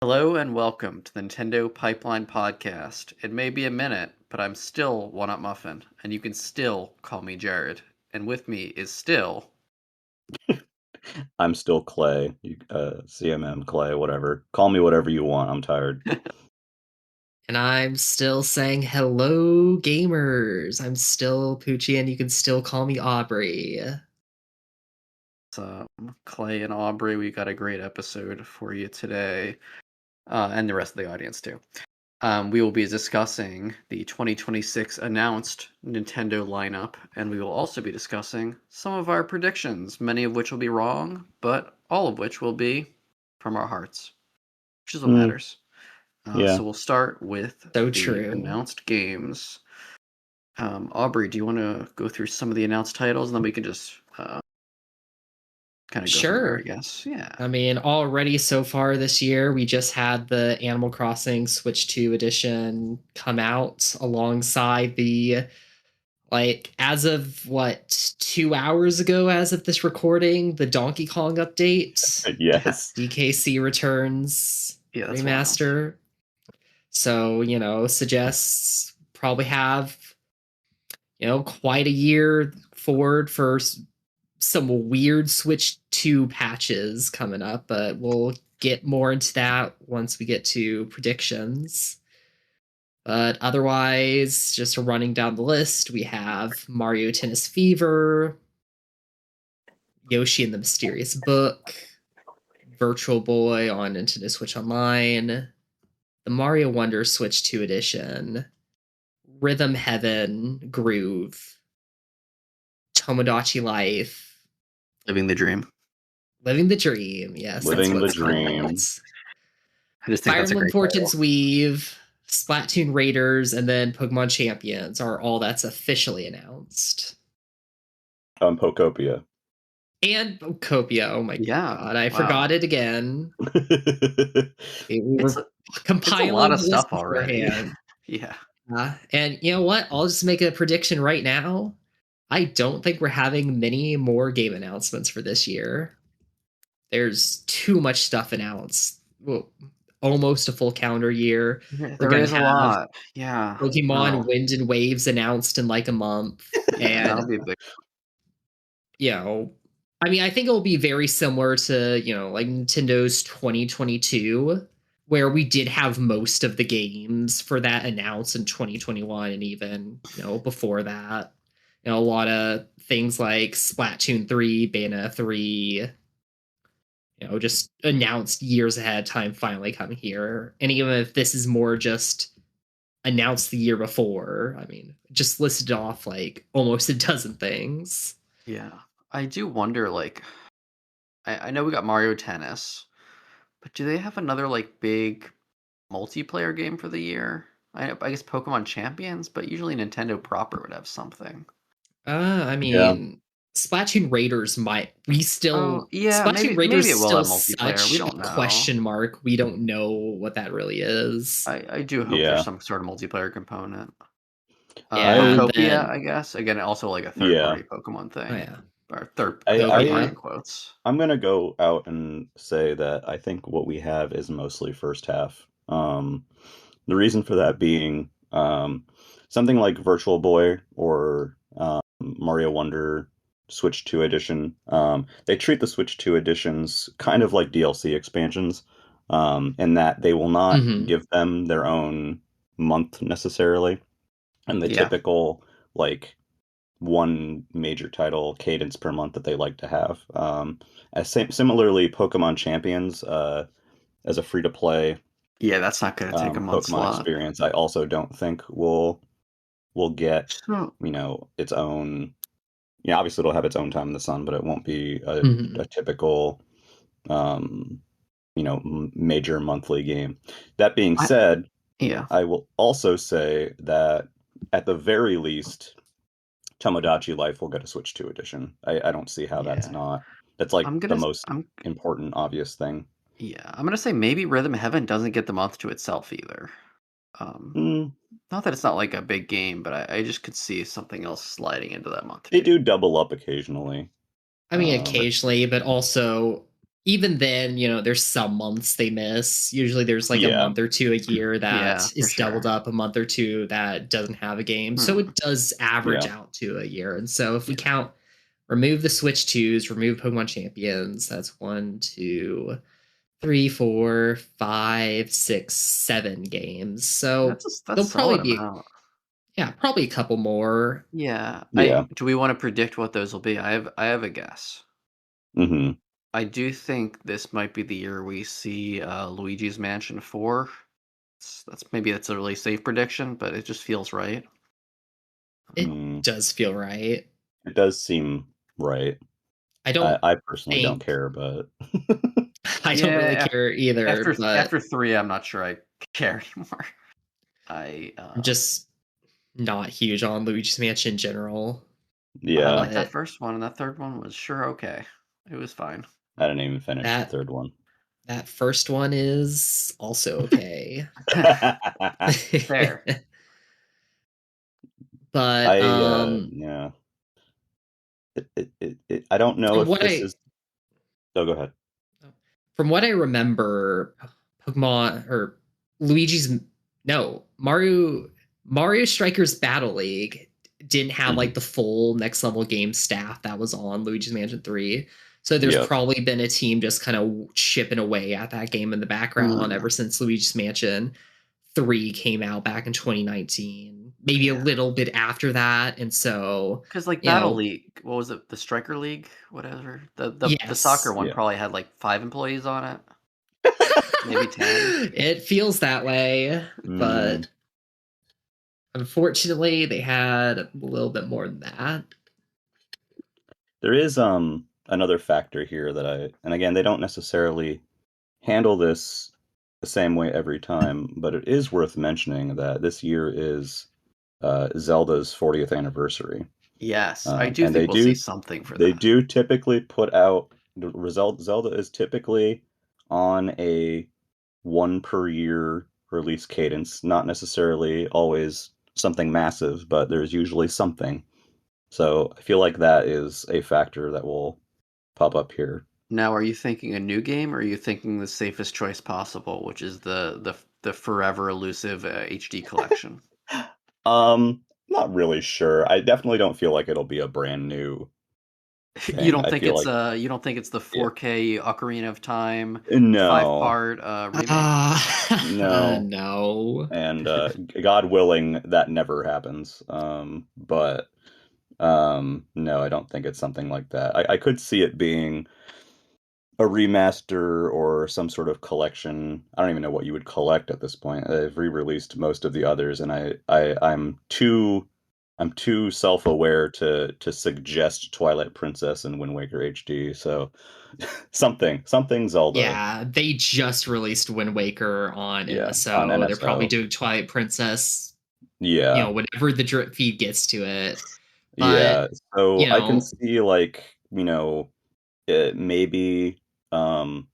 Hello and welcome to the Nintendo Pipeline Podcast. It may be a minute, but I'm still One Up Muffin, and you can still call me Jared. And with me is still. I'm still Clay, CMM Clay, whatever. Call me whatever you want. I'm tired. And I'm still saying hello, gamers. I'm still Poochie, and you can still call me Aubrey. Clay and Aubrey. We got a great episode for you today, and the rest of the audience too. We will be discussing the 2026 announced Nintendo lineup, and we will also be discussing some of our predictions, many of which will be wrong, but all of which will be from our hearts, which is what matters. Yeah. So we'll start with the announced games. Aubrey, do you want to go through some of the announced titles, and then we can just kind of go from there, I guess. Yeah. I mean, already so far this year, we just had the Animal Crossing Switch 2 edition come out alongside the, as of 2 hours ago, as of this recording, the Donkey Kong update. Yes. DKC Returns remaster. Wild. So, suggests probably have, quite a year forward for some weird Switch 2 patches coming up, but we'll get more into that once we get to predictions. But otherwise, just running down the list, we have Mario Tennis Fever, Yoshi and the Mysterious Book, Virtual Boy on Nintendo Switch Online, the Mario Wonder Switch 2 edition, Rhythm Heaven, Groove, Tomodachi Life, Living the Dream. Living the Dream, yes. Living the Dream. I just think Fire that's a Emblem great Fortune's title. Weave, Splatoon Raiders, and then Pokemon Champions are all that's officially announced. Pokopia. And Pokopia, oh my god, I forgot it again. We were compiling a lot of stuff already. Yeah. And you know what? I'll just make a prediction right now. I don't think we're having many more game announcements for this year. There's too much stuff announced. Well, almost a full calendar year. There is a lot. Yeah. Pokemon Wind and Waves announced in like a month. And that'll be big. I mean, I think it'll be very similar to, like Nintendo's 2022, where we did have most of the games for that announced in 2021 and even, before that. A lot of things like Splatoon 3, Bayonetta 3, just announced years ahead of time finally coming here. And even if this is more just announced the year before, I mean, just listed off like almost a dozen things. Yeah. I do wonder, I know we got Mario Tennis, but do they have another big multiplayer game for the year? I guess Pokemon Champions, but usually Nintendo proper would have something. I mean, Splatoon Raiders might. Splatoon Raiders maybe it will have multiplayer. Such we don't know. Question mark. We don't know what that really is. I do hope there's some sort of multiplayer component. Pokopia, I guess. Again, also like a third-party Pokemon thing. Oh, yeah. Or third-party quotes. I'm going to go out and say that I think what we have is mostly first half. The reason for that being something like Virtual Boy or Mario Wonder Switch 2 edition. They treat the Switch 2 editions kind of like DLC expansions, in that they will not give them their own month necessarily. And the typical one major title cadence per month that they like to have. Similarly, Pokemon Champions as a free to play. Yeah, that's not going to take a month Pokemon experience. I also don't think will get its own. Yeah, obviously it'll have its own time in the sun, but it won't be a typical major monthly game. That being said, I will also say that at the very least, Tomodachi Life will get a Switch 2 edition. I don't see how that's not. That's the most important, obvious thing. Yeah, I'm going to say maybe Rhythm Heaven doesn't get the month to itself either. Not that it's not like a big game, but I just could see something else sliding into that month. They do double up occasionally. I mean, occasionally, but also even then, there's some months they miss. Usually there's like a Yeah. month or two a year Yeah, that for is doubled sure. up, a month or two that doesn't have a game. So it does average Yeah. out to a year. And so if we Yeah. remove the Switch 2s, remove Pokemon Champions, that's 1, 2, 3, 4, 5, 6, 7 games. So That's a there'll probably solid be, amount. yeah, probably a couple more. Yeah. Yeah. Do we want to predict what those will be? I have a guess. Mm-hmm. I do think this might be the year we see Luigi's Mansion 4. That's a really safe prediction, but it just feels right. It Mm. does feel right. It does seem right. I don't I personally don't think care, but I don't really Yeah, care either, but after 3, I'm not sure I care anymore. I I'm just not huge on Luigi's Mansion in general. I yeah, like that But first one, and that third one was sure okay. It was fine. I didn't even finish the that third one. that first one is also okay. Fair. But Yeah. I don't know from if what this I is. Oh, go ahead. from what I remember, Pokemon or Luigi's no Mario Strikers Battle League didn't have Hmm. like the full next level game staff that was on Luigi's Mansion 3. So there's Yep. probably been a team just kind of chipping away at that game in the background Mm, ever since Luigi's Mansion 3 came out back in 2019, maybe a yeah. little bit after that. And so, Because like you Battle know, League, what was it? The Striker League, whatever. The soccer yes, one Yeah. probably had like 5 employees on it, maybe 10. it feels that way, Mm, but unfortunately, they had a little bit more than that. there is another factor here that and again, they don't necessarily handle this the same way every time, but it is worth mentioning that this year is Zelda's 40th anniversary. Yes, I do And think we'll see something for they that. do typically put out the result. Zelda is typically on a one per year release cadence, not necessarily always something massive, but there's usually something. So I feel like that is a factor that will pop up here. Now, are you thinking a new game, or are you thinking the safest choice possible, which is the forever elusive HD collection? Not really sure. I definitely don't feel like it'll be a brand new You thing. don't I think feel it's like, the yeah, 4K Ocarina of Time five no, part remake? no. No. And God willing, that never happens. But no, I don't think it's something like that. I could see it being a remaster or some sort of collection. I don't even know what you would collect at this point. They've re-released most of the others, and I'm too self-aware to suggest Twilight Princess and Wind Waker HD. So something Zelda, Yeah, they just released Wind Waker on yeah, on NSO. They're probably NSO, doing Twilight Princess, yeah. whenever the drip feed gets to it. But, Yeah, so you I can know, see like, maybe um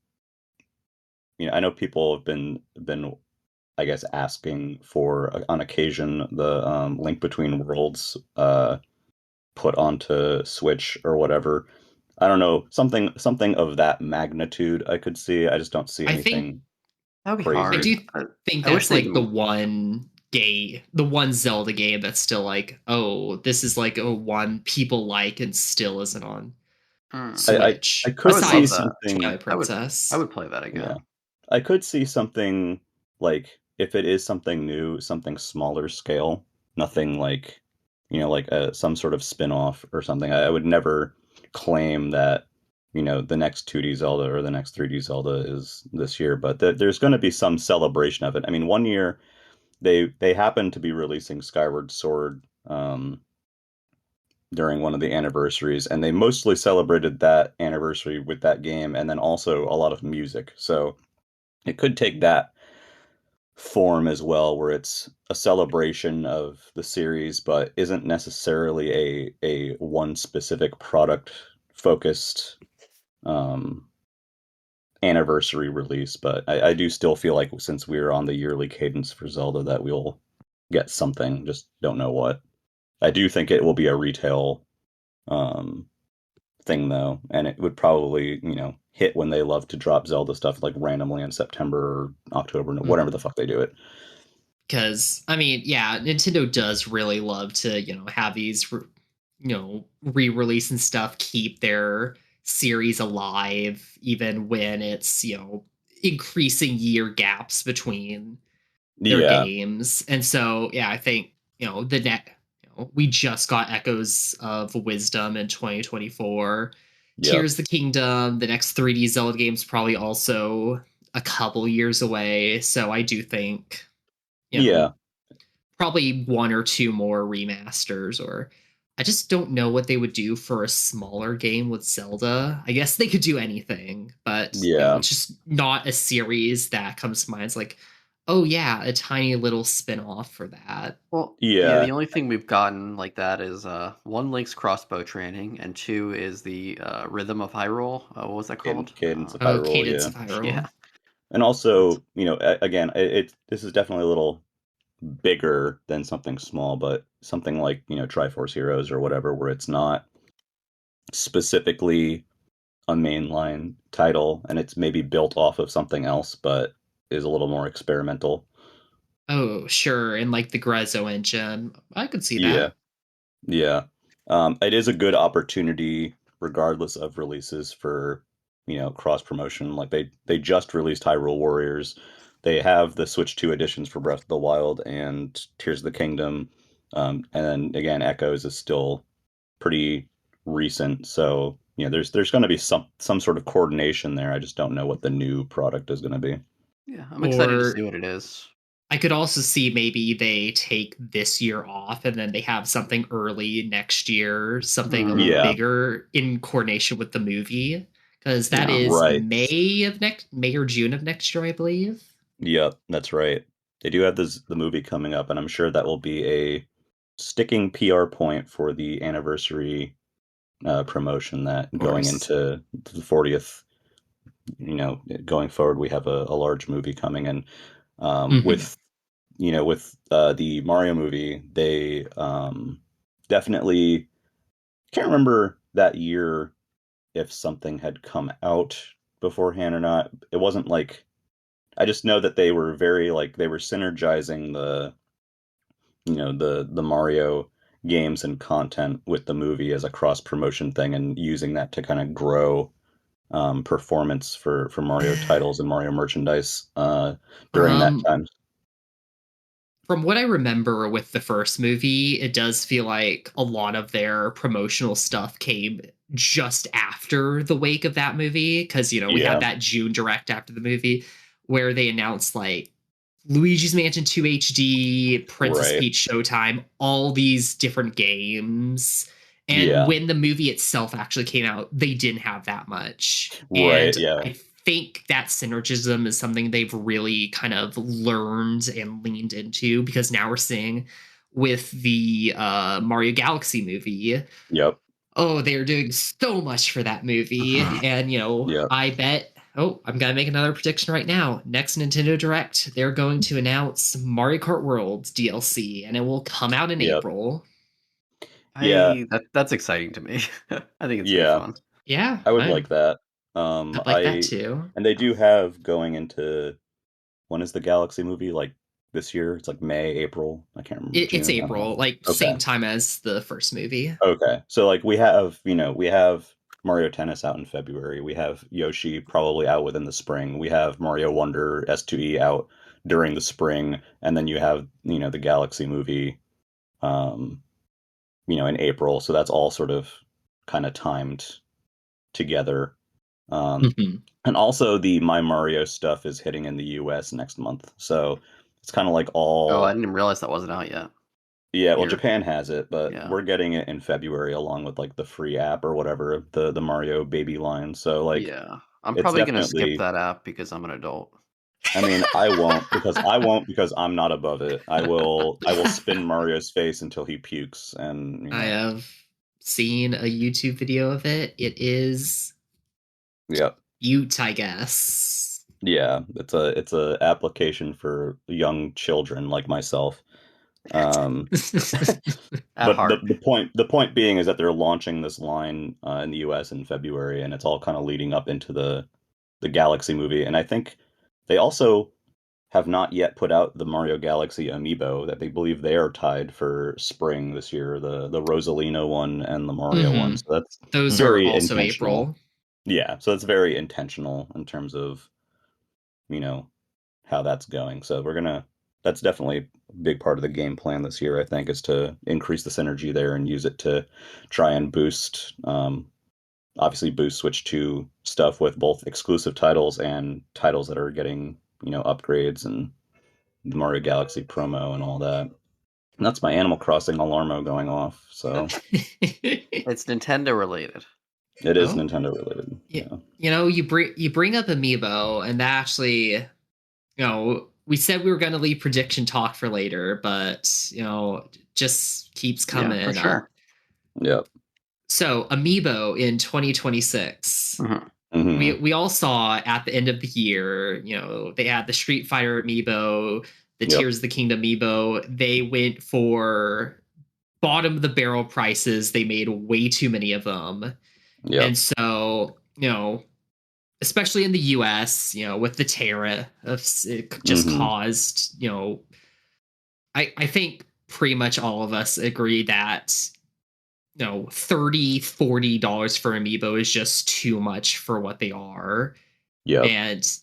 I know people have been I guess asking for on occasion the Link Between Worlds put onto Switch or whatever. I don't know, something of that magnitude I could see. I just don't see I think anything That would be I hard. crazy. do think I wish that's they'd. like the one Zelda game that's still like, oh, this is like a one people like and still isn't on Mm, I Switch, I could would see love besides that. something. Twilight I Princess. would play that Yeah. again. I could see something like if it is something new, something smaller scale, nothing like, like some sort of spin-off or something. I would never claim that, the next 2D Zelda or the next 3D Zelda is this year, but there's going to be some celebration of it. I mean, one year they happened to be releasing Skyward Sword during one of the anniversaries, and they mostly celebrated that anniversary with that game and then also a lot of music. So it could take that form as well, where it's a celebration of the series, but isn't necessarily a one specific product focused um, anniversary release. But I do still feel like since we're on the yearly cadence for Zelda, that we'll get something. Just don't know what. I do think it will be a retail um, thing though, and it would probably, hit when they love to drop Zelda stuff like randomly in September or October, whatever the fuck they do it. Because I mean, yeah, Nintendo does really love to have these re-release and stuff, keep their series alive even when it's increasing year gaps between their Yeah, games. And so yeah, I think the net we just got Echoes of Wisdom in 2024. yep, Tears of the Kingdom, the next 3D Zelda game's probably also a couple years away. So I do think yeah, probably one or two more remasters, or I just don't know what they would do for a smaller game with Zelda. I guess they could do anything, but yeah, it's just not a series that comes to mind. It's like, oh yeah, a tiny little spin-off for that. Well, yeah, yeah. the only thing we've gotten like that is one Link's crossbow training, and two is the Rhythm of Hyrule. What was that called? Cadence of Oh, Hyrule, Cadence yeah. of Hyrule. Yeah, And that's also, again, this is definitely a little bigger than something small, but something like, Triforce Heroes or whatever, where it's not specifically a mainline title and it's maybe built off of something else, but is a little more experimental. Oh, sure. And like the Grezzo engine. I could see Yeah, that. yeah. It is a good opportunity, regardless of releases, for cross promotion. Like they just released Hyrule Warriors. They have the Switch 2 editions for Breath of the Wild and Tears of the Kingdom. And then again, Echoes is still pretty recent, so there's going to be some sort of coordination there. I just don't know what the new product is going to be. yeah. I'm excited to see Or what it is. I could also see maybe they take this year off and then they have something early next year, something a little Hmm. Yeah, bigger in coordination with the movie. Because that Yeah. is right. May or June of next year, I believe. Yep, that's right. They do have the movie coming up, and I'm sure that will be a sticking PR point for the anniversary promotion, that Of going course. into the 40th, going forward, we have a large movie coming. And Hmm. with the Mario movie, they definitely can't remember that year if something had come out beforehand or not. It wasn't like, I just know that they were very, like, they were synergizing the Mario games and content with the movie as a cross promotion thing, and using that to kind of grow performance for Mario titles and Mario merchandise during that From time. from what I remember with the first movie, it does feel like a lot of their promotional stuff came just after the wake of that movie. Because, we had Yeah, that June direct after the movie where they announced like Luigi's Mansion 2 HD, Princess right. Peach Showtime, all these different games. And Yeah, when the movie itself actually came out, they didn't have that much. right. And Yeah, I think that synergism is something they've really kind of learned and leaned into, because now we're seeing with the Mario Galaxy movie, yep, oh, they're doing so much for that movie. And, yep, I bet, oh, I'm going to make another prediction right now. Next Nintendo Direct, they're going to announce Mario Kart World DLC, and it will come out in yep, April. yeah, That's exciting to me. I think it's gonna be yeah. fun. Yeah, I would like that. I'd like that I too. and they do have going into, when is the Galaxy movie? Like this year? It's like May, April. I can't remember. It's June. I don't know. April, like Okay. same time as the first movie. Okay. So like we have Mario Tennis out in February. We have Yoshi probably out within the spring. We have Mario Wonder S2E out during the spring, and then you have, the Galaxy movie um, in April. So that's all sort of kind of timed together. Um, Mhm. and also the My Mario stuff is hitting in the US next month. So it's kind of like Oh, I all. didn't realize that wasn't out yet Yeah, well, here. Japan has it, but Yeah. we're getting it in February along with like the free app or whatever, the Mario baby line. So like Yeah. I'm it's probably gonna skip definitely, that app because I'm an adult. I mean, I won't because I'm not above it. I will spin Mario's face until he pukes, and I have seen a YouTube video of it. It is yeah. cute, I guess. Yeah, it's a application for young children like myself. Um, At but heart. the point being is that they're launching this line in the US in February, and it's all kind of leading up into the Galaxy movie. And I think they also have not yet put out the Mario Galaxy amiibo that they believe they are tied for spring this year, the Rosalina one and the Mario one. Hmm. So that's Those are very also intentional. April. Yeah, so it's very intentional in terms of, you know, how that's going. So that's definitely a big part of the game plan this year, I think, is to increase the synergy there and use it to try and boost, obviously boost Switch 2 stuff with both exclusive titles and titles that are getting, upgrades and the Mario Galaxy promo and all that. And that's my Animal Crossing alarmo going off. So It's Nintendo related. it is Oh, Nintendo related. yeah. Yeah. You bring up Amiibo, and that actually, we said we were going to leave prediction talk for later, but just keeps Yeah, for coming up. sure. Yep. So Amiibo in 2026. Hmm. Hmm. We all saw at the end of the year, they had the Street Fighter Amiibo, the Yep. Tears of the Kingdom Amiibo. They went for bottom of the barrel prices. They made way too many of them. Yep. And so, especially in the US, with the tariffs, it just Hmm. caused, I think pretty much all of us agree that, $30-$40 for Amiibo is just too much for what they are. Yep. And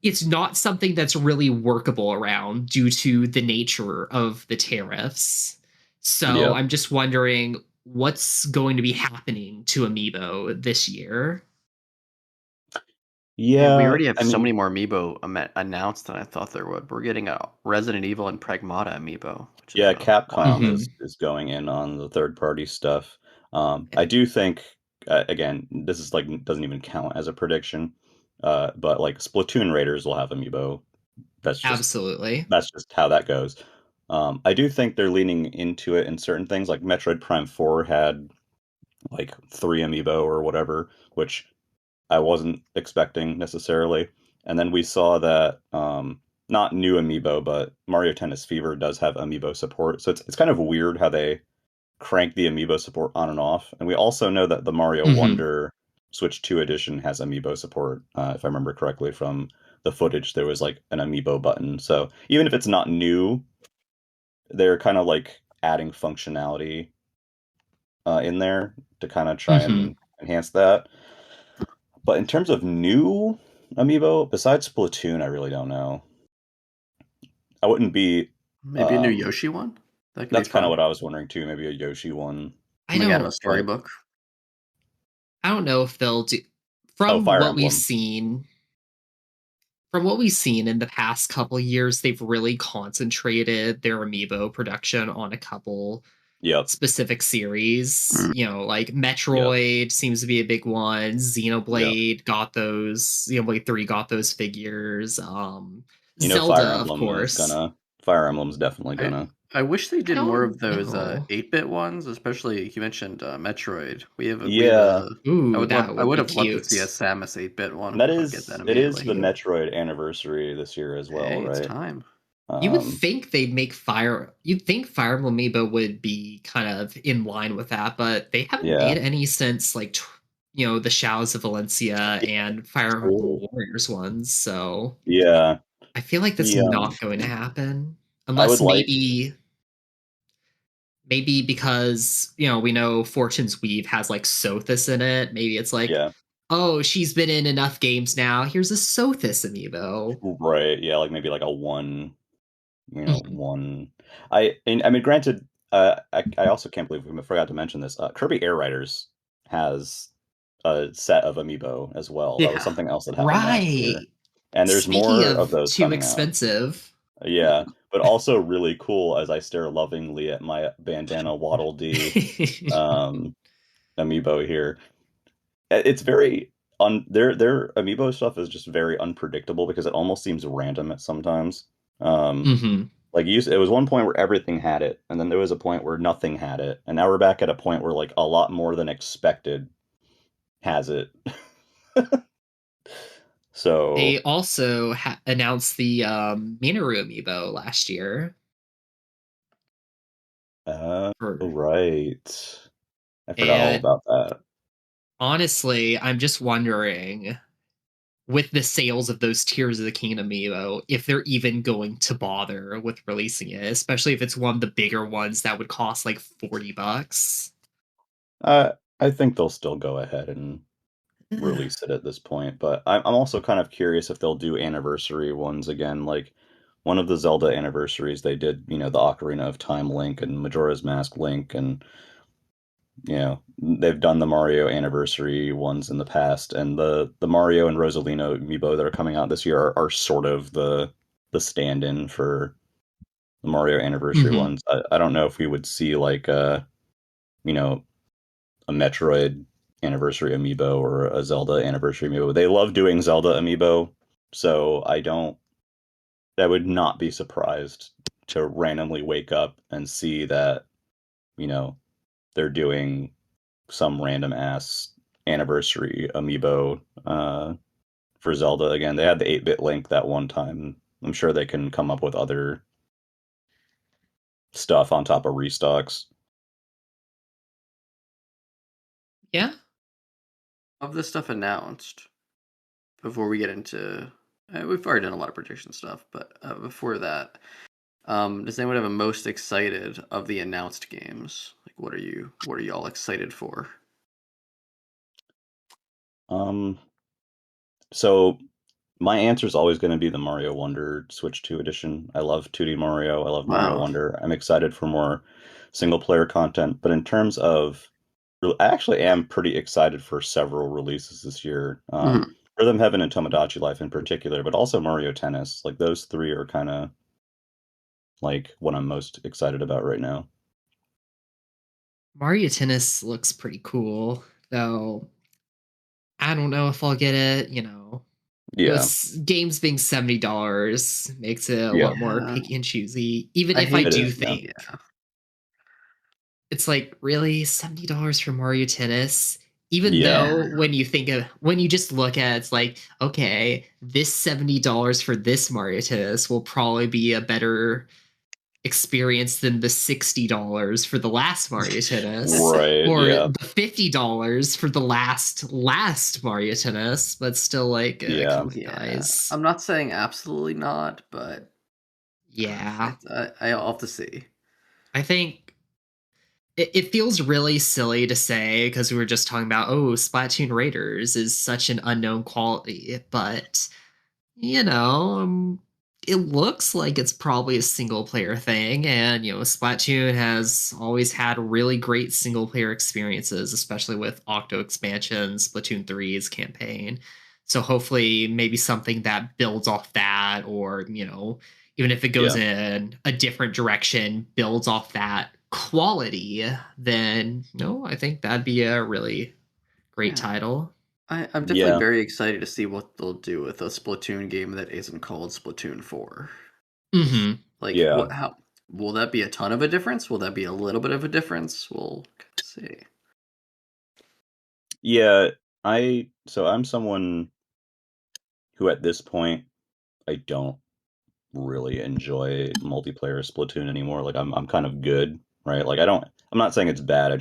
it's not something that's really workable around due to the nature of the tariffs. So Yep. I'm just wondering what's going to be happening to Amiibo this year. And we Yeah. already have I so mean, many more amiibo announced than I thought there would. We're getting a Resident Evil and Pragmata amiibo, which is yeah, wild. Capcom Hmm. is going in on the third party stuff. I do think again, this is like doesn't even count as a prediction. But like Splatoon Raiders will have amiibo. That's just Absolutely. that's just how that goes. I do think they're leaning into it in certain things. Like Metroid Prime 4 had like three amiibo or whatever, which I wasn't expecting necessarily. And then we saw that not new amiibo, but Mario Tennis Fever does have amiibo support. So it's kind of weird how they crank the amiibo support on and off. And we also know that the Mario Hmm. Wonder Switch 2 edition has amiibo support. If I remember correctly from the footage, there was like an amiibo button. So even if it's not new, they're kind of like adding functionality in there to kind of try Hmm. and enhance that. But in terms of new amiibo, besides Splatoon, I really don't know. I wouldn't be. Maybe a new Um, Yoshi one? That could be that's kind of fun. what I was wondering too. Maybe a Yoshi one. I Coming out of a don't But storybook. I don't know if they'll do oh, from Fire what we've Emblem. seen in the past couple years, they've really concentrated their amiibo production on a couple Yep. specific series. Mm. Like Yep. Metroid seems to be a big one. Yep. Xenoblade got those. Xenoblade 3 got those figures. Fire Zelda, of Emblem is course. gonna. Fire Emblem's definitely I gonna. I wish they I did more don't of those know. 8-bit ones, especially you mentioned Metroid. We have Yeah, a Ooh, that I would would be have loved to see a cute. Samus 8-bit one. that I'd get that is. It is the immediately. Metroid anniversary this year as well, Hey, it's right? time. You would Um, think they'd make Fire. You'd think Fire Emblem Amiibo would be kind of in line with that, but they haven't yeah. made any since like the Shadows of Valencia Yeah, and Fire Emblem true. Warriors ones. So Yeah. I feel like that's The not going to happen I would unless like. maybe because we know Fortune's Weave has like Sothis in it. Maybe it's like, Yeah. oh, she's been in enough games now. Here's a Sothis amiibo. Right. Yeah. Like maybe like a one. Mhm. One. I mean, granted, I also can't believe we forgot to mention this. Kirby Air Riders has a set of amiibo as well. That was Yeah. something else that happened last year, Right. and there's Speaking more of of those too coming out. expensive. Yeah, but also really cool as I stare lovingly at my bandana Waddle Dee um, amiibo here. It's very their amiibo stuff is just very unpredictable because it almost seems random at sometimes. Um, Hmm. Like it was one point where everything had it, and then there was a point where nothing had it, and now we're back at a point where like a lot more than expected has it. So They also announced the Minoru amiibo last year. For Right. I forgot all and about that. honestly, I'm just wondering with the sales of those Tears of the Kingdom amiibo, if they're even going to bother with releasing it, especially if it's one of the bigger ones that would cost like $40. I think they'll still go ahead and release it at this point, but I'm also kind of curious if they'll do anniversary ones again. Like one of the Zelda anniversaries, they did, the Ocarina of Time Link and Majora's Mask Link, and they've done the Mario anniversary ones in the past, and the Mario and Rosalina amiibo that are coming out this year are sort of the stand-in for the Mario anniversary Mm-hmm. ones. I don't know if we would see like you know a Metroid anniversary amiibo or a Zelda anniversary amiibo. They love doing Zelda amiibo, so I would not be surprised to randomly wake up and see that, you know, they're doing some random ass anniversary amiibo for Zelda again. They had the 8-bit Link that one time. I'm sure they can come up with other stuff on top of restocks. Yeah. Of this stuff announced, before we get into, we've already done a lot of prediction stuff, but before that, does anyone have a most excited of the announced games? Like, what are y'all excited for? Um, so my answer is always going to be the Mario Wonder Switch 2 edition. I love 2D Mario. I love Mario Wow. Wonder. I'm excited for more single player content. But in terms of, I actually am pretty excited for several releases this year. Mhm. Rhythm Heaven and Tomodachi Life in particular, but also Mario Tennis. Like those three are kind of like what I'm most excited about right now. Mario Tennis looks pretty cool, though I don't know if I'll get it, Yeah, games being $70 makes it a yeah, lot more Yeah, picky and choosy. Even I if I hate it do is. Yeah, think yeah. it's like really $70 for Mario Tennis, even yeah, though when you just look at it, it's like, okay, this $70 for this Mario Tennis will probably be a better experience than the $60 for the last Mario Tennis right. or Yeah, the $50 for the last Mario Tennis, but still like yeah, come on Yeah, guys. I'm not saying absolutely not, but Yeah. I'll have to see. I think it feels really silly to say because we were just talking about, oh, Splatoon Raiders is such an unknown quality, but you know, it looks like it's probably a single player thing. And, Splatoon has always had really great single player experiences, especially with Octo expansion, Splatoon 3's campaign. So hopefully, maybe something that builds off that, or, even if it goes yeah, in a different direction, builds off that quality, then, I think that'd be a really great Yeah, title. I'm definitely yeah, very excited to see what they'll do with a Splatoon game that isn't called Splatoon 4. Hmm. Like, yeah. how will that be a ton of a difference? Will that be a little bit of a difference? We'll see. Yeah, I'm someone who at this point I don't really enjoy multiplayer Splatoon anymore. Like I'm kind of good, right? Like I'm not saying it's bad.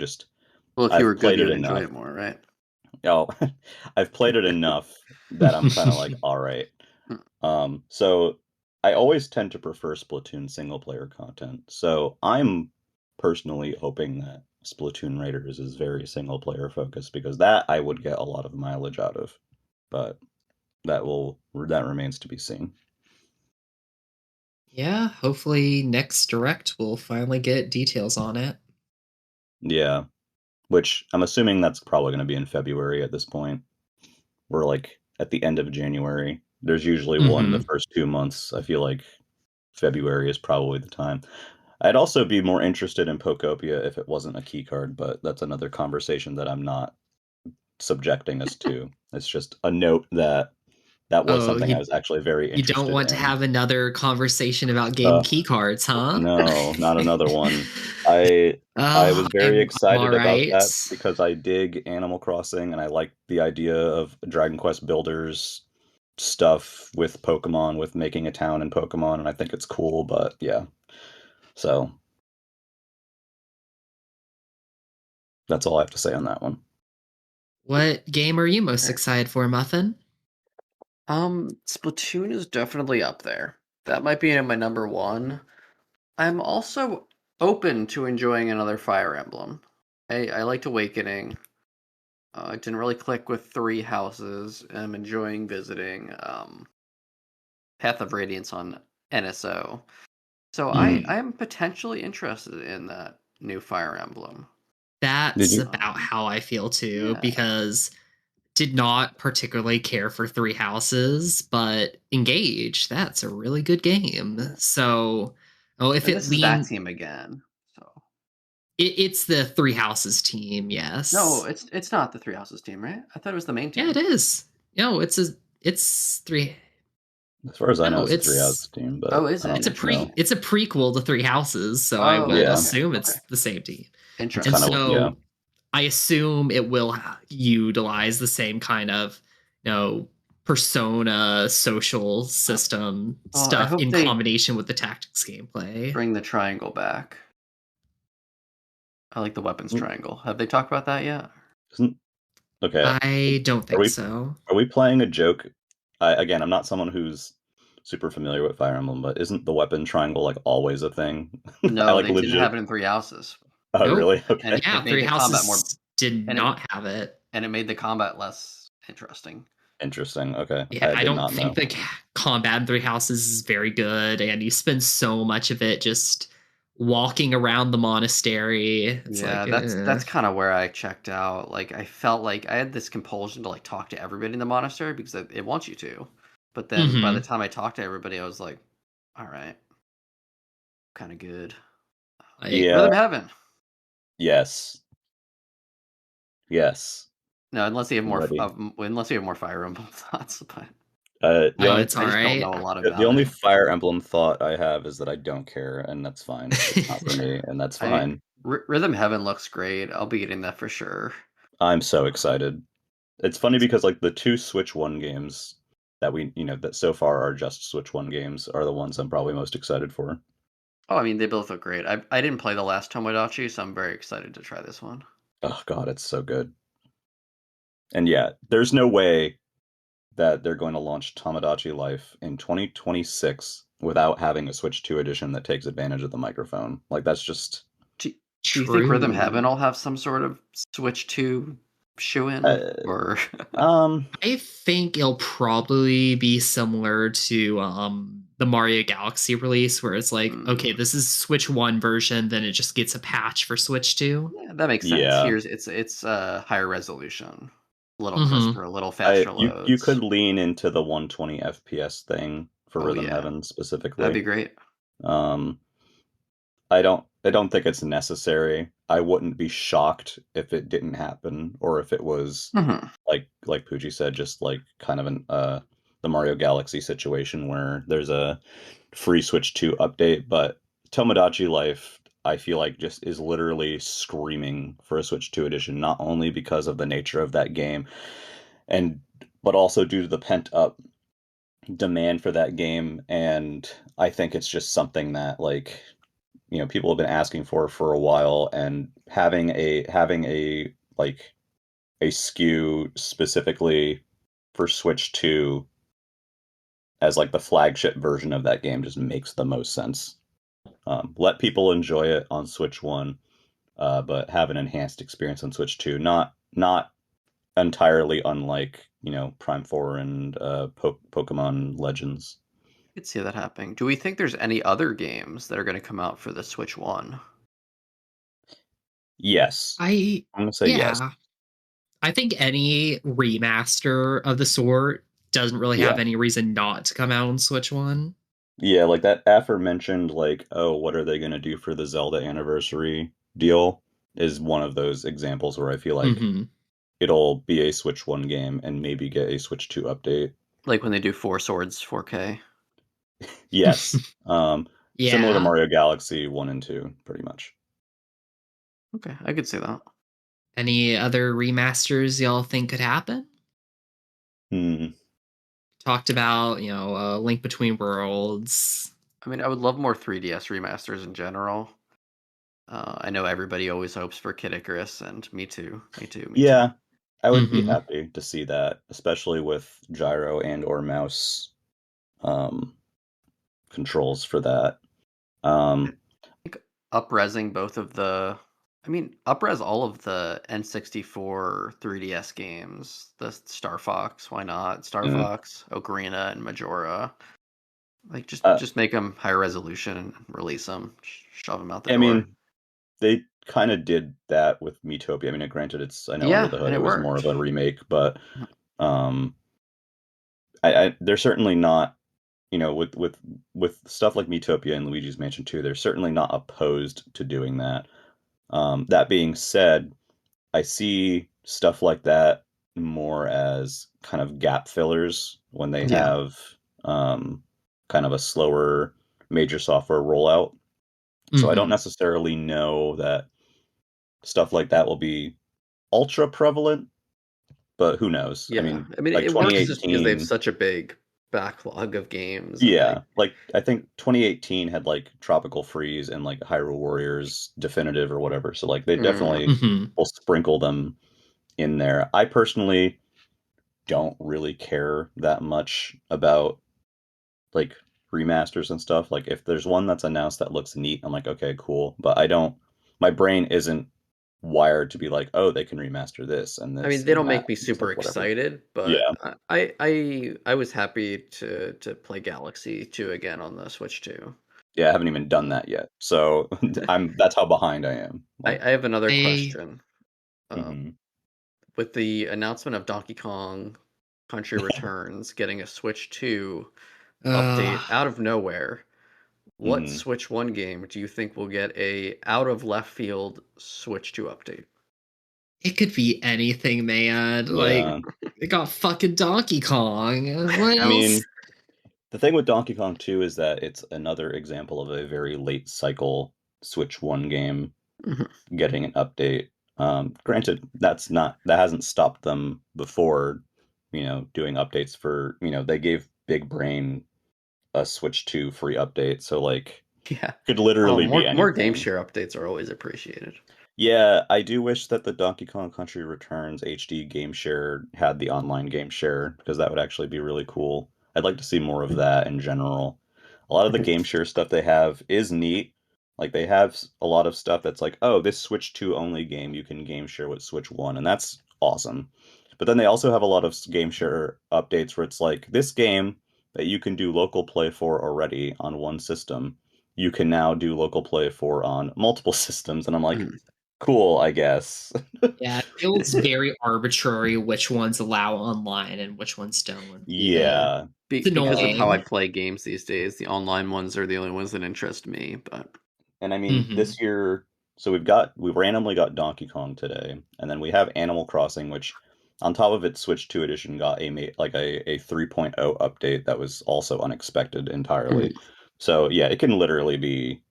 Well, if you were I've good, played you it would enjoy enough. it more, right? Oh, I've played it enough that I'm kind of like, all right. So I always tend to prefer Splatoon single player content. So I'm personally hoping that Splatoon Raiders is very single player focused because that I would get a lot of mileage out of. But that remains to be seen. Yeah, hopefully next direct we'll finally get details on it. Yeah, which I'm assuming that's probably going to be in February at this point. We're like at the end of January. There's usually one the Hmm. first 2 months. I feel like February is probably the time. I'd also be more interested in Pokopia if it wasn't a key card, but that's another conversation that I'm not subjecting us to. It's just a note that that was Oh, something I was actually very you don't interested want to in. have another conversation about game Uh, key cards, huh? no, not another one. I I Oh, was very I'm all excited about right. that because I dig Animal Crossing and I like the idea of Dragon Quest Builders stuff with Pokemon, with making a town in Pokemon, and I think it's cool, but yeah. So That's all I have to say on that one. What game are you most excited for, Muffin? Splatoon is definitely up there. That might be in my number one. I'm also open to enjoying another Fire Emblem. I liked Awakening. It didn't really click with Three Houses. I'm enjoying visiting Path of Radiance on NSO. So I am potentially interested in that new Fire Emblem. Did That's you? about how I feel too, Yeah. because did not particularly care for Three Houses, but Engage, that's a really good game. So, oh, if And it this is that lean, team again. So it's the Three Houses team, no, yes. it's not the Three Houses team, right? I thought it was the main Yeah, it team. is. No, it's three. As far as I know, No, it's a Three Houses team, but Oh, is I it? it's a don't know. it's a prequel to Three Houses, so I Oh, would Yeah, okay, assume okay. it's the same team. that's And kind of yeah. so I assume it will utilize the same kind of, persona social system Well, I stuff hope in they combination with the tactics gameplay. bring the triangle back. I like the weapons Mm, triangle. Have they talked about that yet? Isn't okay? I don't Are think we so. are we playing a joke? Again, I'm not someone who's super familiar with Fire Emblem, but isn't the weapon triangle like always a thing? I No, like they didn't legit. have it in Three Houses, Oh, Nope. really? and Okay. it Yeah, made Three the combat more, Houses did and it not have it. and it made the combat less interesting. Interesting. Okay, Yeah, I I did don't not think know. the combat in Three Houses is very good, and you spend so much of it just walking around the monastery. It's Yeah, like, that's kind of where I checked out. Like I felt like I had this compulsion to like talk to everybody in the monastery because it wants you to. But then by the hmm. time I talked to everybody, I was like, all right, kind of good. Like, Yeah. Rhythm Heaven. Yes. Yes. No, unless you have I'm more, ready. unless you have more Fire Emblem thoughts, but The oh, only it's I all just don't right. know a lot the about only it. Fire Emblem thought I have is that I don't care, and that's fine. It's not for me, and that's fine. Rhythm Heaven looks great. I'll be getting that for sure. I'm so excited. It's funny because like the two Switch One games that that so far are just Switch One games are the ones I'm probably most excited for. Oh, I mean, they both look great. I didn't play the last Tomodachi, so I'm very excited to try this one. Oh God, it's so good. And yeah, there's no way that they're going to launch Tamagotchi Life in 2026 without having a Switch 2 edition that takes advantage of the microphone. Like that's just Do, do you think Rhythm Heaven True. will have some sort of Switch 2 shoe in? uh, Or I think it'll probably be similar to the Mario Galaxy release, where it's like, okay, Hmm, this is Switch 1 version, then it just gets a patch for Switch 2. yeah, that makes sense. yeah. Here's it's higher resolution, a little Mm-hmm. crisper, a little I faster you loads. could lean into the 120 FPS thing for Oh Rhythm yeah, Heaven that'd specifically. be great. Um I don't think it's necessary. I wouldn't be shocked if it didn't happen or if it was Hmm. like Pooji said, just like kind of an the Mario Galaxy situation where there's a free Switch 2 update, but Tomodachi Life I feel like just is literally screaming for a Switch 2 edition, not only because of the nature of that game and but also due to the pent up demand for that game, and I think it's just something that like people have been asking for a while, and having a like a SKU specifically for Switch 2 as like the flagship version of that game just makes the most sense. Let people enjoy it on Switch 1, but have an enhanced experience on Switch 2. Not entirely unlike Prime 4 and Pokemon Legends. Could see that happening. Do we think there's any other games that are going to come out for the Switch 1? Yes, I I'm gonna say yes. Yeah, I think any remaster of the sort doesn't really Yeah. have any reason not to come out on Switch 1. Yeah, like that aforementioned, like, oh, what are they going to do for the Zelda anniversary deal is one of those examples where I feel like Hmm. it'll be a Switch 1 game and maybe get a Switch 2 update. Like when they do Four Swords 4K? Yes. Similar to Yeah. Mario Galaxy 1 and 2, pretty much. Okay, I could see that. Any other remasters y'all think could happen? Hmm. Talked about, Link Between Worlds. I mean, I would love more 3DS remasters in general. I know everybody always hopes for Kid Icarus, and me too. Yeah, I would be Mhm. happy to see that, especially with gyro and or mouse um, controls for that. I Um, think upresing both of the, I mean, upres all of the N64 3DS games. The Star Fox, why not? Star mm, Fox, Ocarina, and Majora. Like, uh, just make them higher resolution and release them. Shove them out the I door. mean, they kind of did that with Miitopia. I mean, granted, I know under Yeah, the and hood it it was more worked. of a remake, but um, they're certainly not, with stuff like Miitopia and Luigi's Mansion 2, they're certainly not opposed to doing that. That being said, I see stuff like that more as kind of gap fillers when they Yeah, have um, kind of a slower major software rollout. So I don't Mhm. necessarily know that stuff like that will be ultra prevalent, but who knows? I yeah. mean, I mean, like it works just because they have 2018, such a big backlog of games, and yeah, like I think 2018 had like Tropical Freeze and like Hyrule Warriors Definitive or whatever. So like they mm, definitely Mhm. will sprinkle them in there. I personally don't really care that much about like remasters and stuff. Like if there's one that's announced that looks neat, I'm like, okay, cool. But I don't, my brain isn't wired to be like, oh, they can remaster this and I mean, this they and don't that. make me It's like super whatever. excited, but Yeah. I was happy to play Galaxy 2 again on the Switch too. Yeah, I haven't even done Uh, that yet. So that's how behind I am. Like, I have another I question. Um, mhm. with the announcement of Donkey Kong Country Returns getting a Switch 2 uh update out of nowhere, what Mhm. Switch 1 game do you think will get a out of left field Switch 2 update? it could be anything, man. Like Yeah. it got fucking Donkey Kong. What I else? mean, the thing with Donkey Kong 2 is that it's another example of a very late cycle Switch 1 game Mhm. getting an update. Granted, that hasn't stopped them before, doing updates for, they gave Big Brain a Switch 2 free update, so like Yeah. could Oh, literally be more game anything. share updates are always appreciated. Yeah, I do wish that the Donkey Kong Country Returns HD game share had the online game share because that would actually be really cool. I'd like to see more of that in general. A lot of the game share stuff they have is neat. Like they have a lot of stuff that's like, oh, this Switch 2 only game you can game share with Switch 1, and that's awesome. But then they also have a lot of game share updates where it's like this game that you can do local play for already on one system, you can now do local play for on multiple systems, and I'm like, Mm. cool, I guess. Yeah, it feels very arbitrary which ones allow online and which ones don't. Yeah. Yeah. It's Because of how I annoying. play games these days, the online ones are the only ones that interest me, but And I mean, Mhm. this year, so we randomly got Donkey Kong today, and then we have Animal Crossing, which on top of its Switch 2 edition got a 3.0 update that was also unexpected entirely. mm. So yeah, it can literally be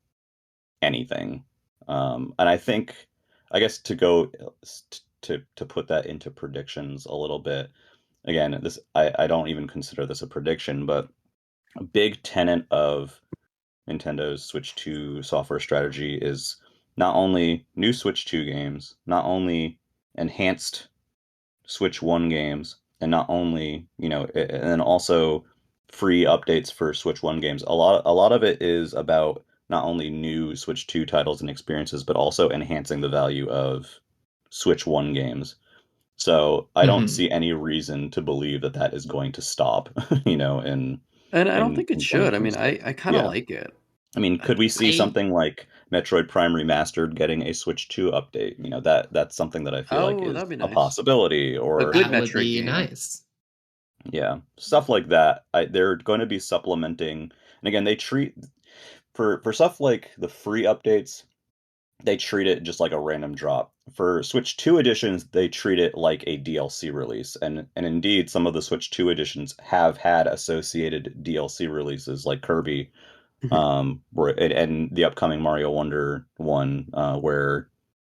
anything. And I guess to go to put that into predictions a little bit, again, I don't even consider this a prediction, but a big tenet of Nintendo's Switch 2 software strategy is not only new Switch 2 games, not only enhanced Switch 1 games, and not only, and then also free updates for Switch 1 games. A lot of it is about not only new Switch 2 titles and experiences, but also enhancing the value of Switch 1 games. So I don't Mhm. see any reason to believe that that is going to stop, in And I don't in think it in should. I mean, 2026. I kind of Yeah. like it. I mean, I, could we see I something like Metroid Prime Remastered getting a Switch 2 update? That's something that I feel like oh, is that'd be a nice. possibility. A Or good that would Metroid be game. nice. yeah, stuff like that. They're going to be supplementing, and again, they treat for stuff like the free updates, they treat it just like a random drop. For Switch 2 editions, they treat it like a DLC release. And indeed, some of the Switch 2 editions have had associated DLC releases like Kirby, and the upcoming Mario Wonder one, where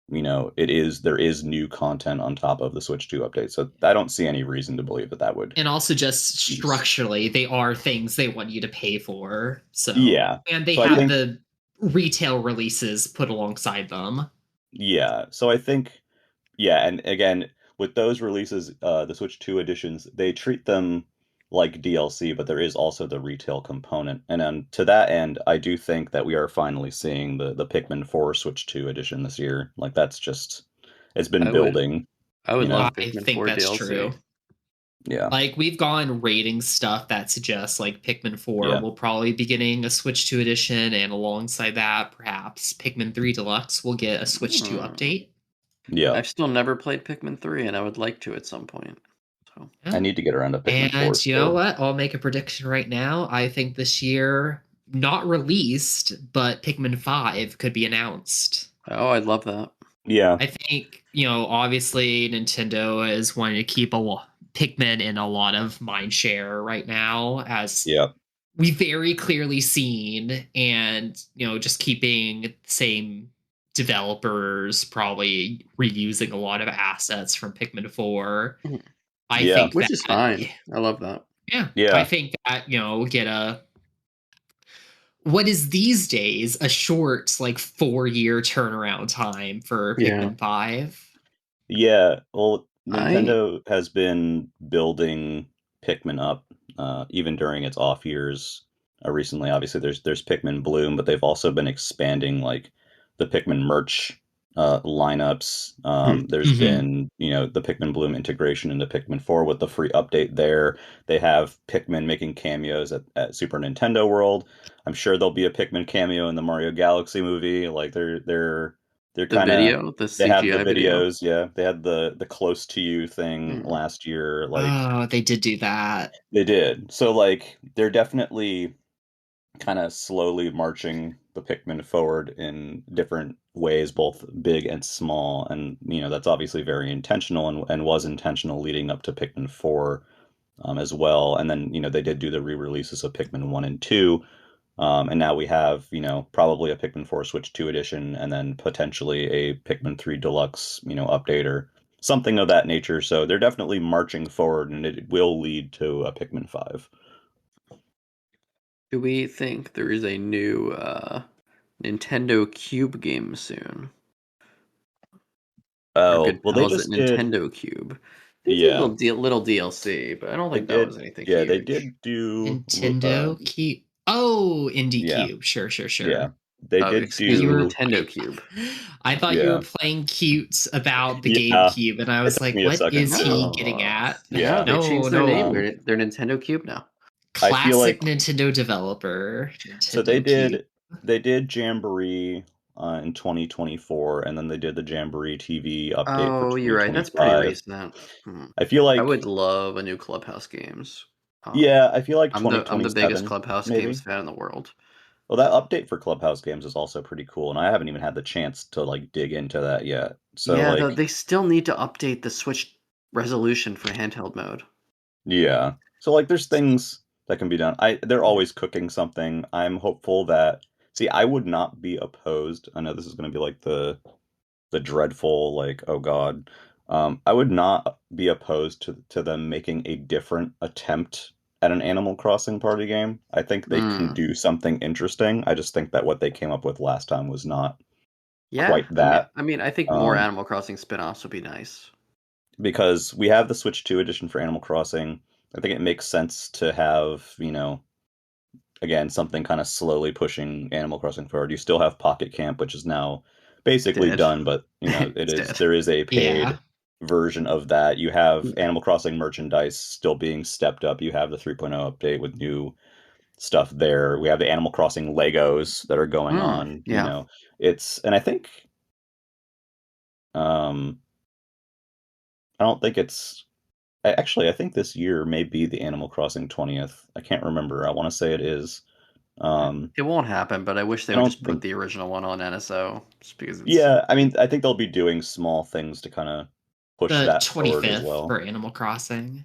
there is new content on top of the Switch 2 update. So I don't see any reason to believe that would And also just cease. structurally, they are things they want you to pay for. So, Yeah. and they So I have think the retail releases put alongside them. Yeah. So I think, yeah, and again, with those releases, the Switch 2 editions, they treat them like DLC, but there is also the retail component. And to that end, I do think that we are finally seeing the Pikmin 4 Switch 2 edition this year. Like that's just it's been I would building, I would you know. love I Pikmin think 4 that's DLC. true. Yeah. Like we've gone rating stuff that suggests like Pikmin 4 Yeah. will probably be getting a Switch 2 edition, and alongside that, perhaps Pikmin 3 Deluxe will get a Switch 2 update. Yeah. I've still never played Pikmin 3, and I would like to at some point. So I need to get around to Pikmin 4 And you know still. what? I'll make a prediction right now. I think this year, not released, but Pikmin 5 could be announced. oh, I'd love that. Yeah. I think, obviously Nintendo is wanting to keep Pikmin in a lot of mind share right now, as Yeah. we very clearly seen, and, just keeping the same developers probably reusing a lot of assets from Pikmin 4. Mhm. I Yeah. think Which is that, fine. I love that. yeah, I Yeah. think that, get what is these days a short, like 4-year turnaround time for Yeah. Pikmin 5. Yeah, well, I Nintendo has been building Pikmin up, even during its off years. Recently, obviously, there's Pikmin Bloom, but they've also been expanding like the Pikmin merch lineups. There's Mm-hmm. been, the Pikmin Bloom integration into Pikmin 4 with the free update there. They have Pikmin making cameos at Super Nintendo World. I'm sure there'll be a Pikmin cameo in the Mario Galaxy movie. Like they're the kind of video, the they have the CGI video. videos, yeah. They had the close to you thing Mm. last year. Like Oh, they did do that. they did. So like they're definitely kind of slowly marching the Pikmin forward in different ways, both big and small. And that's obviously very intentional and was intentional leading up to Pikmin 4 as well. And then they did do the re-releases of Pikmin 1 and 2. And now we have, probably a Pikmin 4 Switch 2 edition and then potentially a Pikmin 3 Deluxe, update or something of that nature. So they're definitely marching forward and it will lead to a Pikmin 5. Do we think there is a new Nintendo Cube game soon? Or Oh, good well, they was it just did, Nintendo Cube? They did a yeah, little DLC, but I don't they think that did, was anything yeah, they huge. did do, Nintendo Cube. Oh, Indie yeah, Cube. Sure, sure, yeah, sure. they Oh, did excuse me, You were do, Nintendo Cube. I thought you were yeah, playing cute about the yeah, GameCube, and I it was took like, me a what second is he too. getting No, at? no, Yeah, they No, changed their no. name. um, They're Nintendo Cube now. I feel Classic like Nintendo developer. so Nintendo Cube. they did Jamboree in 2024, and then they did the Jamboree TV update for Oh, you're right. That's pretty 2025. recent. Hmm. I feel I would like love a new Clubhouse games. yeah, I feel like I'm the biggest 2027 Clubhouse games maybe. fan in the world. Well, that update for Clubhouse games is also pretty cool, and I haven't even had the chance to like dig into that yet. So Yeah, like, they still need to update the Switch resolution for handheld mode. yeah. So like there's things that can be done. They're always cooking something. I'm hopeful that see, I would not be opposed. I know this is going to be like the dreadful like oh god. I would not be opposed to them making a different attempt at an Animal Crossing party game. I think they can Mm. do something interesting. I just think that what they came up with last time was not Yeah, quite that. I think more Um, Animal Crossing spin-offs would be nice. because we have the Switch 2 edition for Animal Crossing. I think it makes sense to have, again, something kind of slowly pushing Animal Crossing forward. You still have Pocket Camp, which is now basically Dead. done, but It's dead. there is a Yeah. paid version of that. You have Animal Crossing merchandise still being stepped up. You have the 3.0 update with new stuff there. We have the Animal Crossing Legos that are going on, Yeah. It's and I think um I don't think it's actually I think this year may be the Animal Crossing 20th. I can't remember. I want to say it is. Um It won't happen, but I wish they I would don't just put think the original one on NSO, just because it's yeah, I mean, I think they'll be doing small things to kind of push The that forward as 25th well. for Animal Crossing.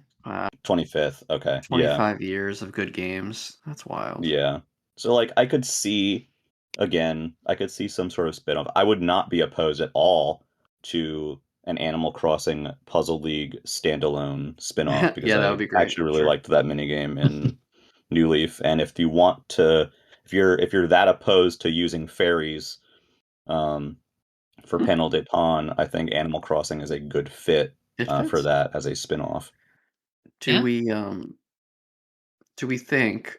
25th. Okay. Yeah. 25 years of good games. That's wild. Yeah. So like I could see again, I could see some sort of spin-off. I would not be opposed at all to an Animal Crossing Puzzle League standalone spin-off because Yeah, that I would be great. actually really Sure. liked that minigame in New Leaf. And if you want to if you're that opposed to using fairies for Panel de Pon, I think Animal Crossing is a good fit It for fits. that as a spin-off. Do Yeah. we think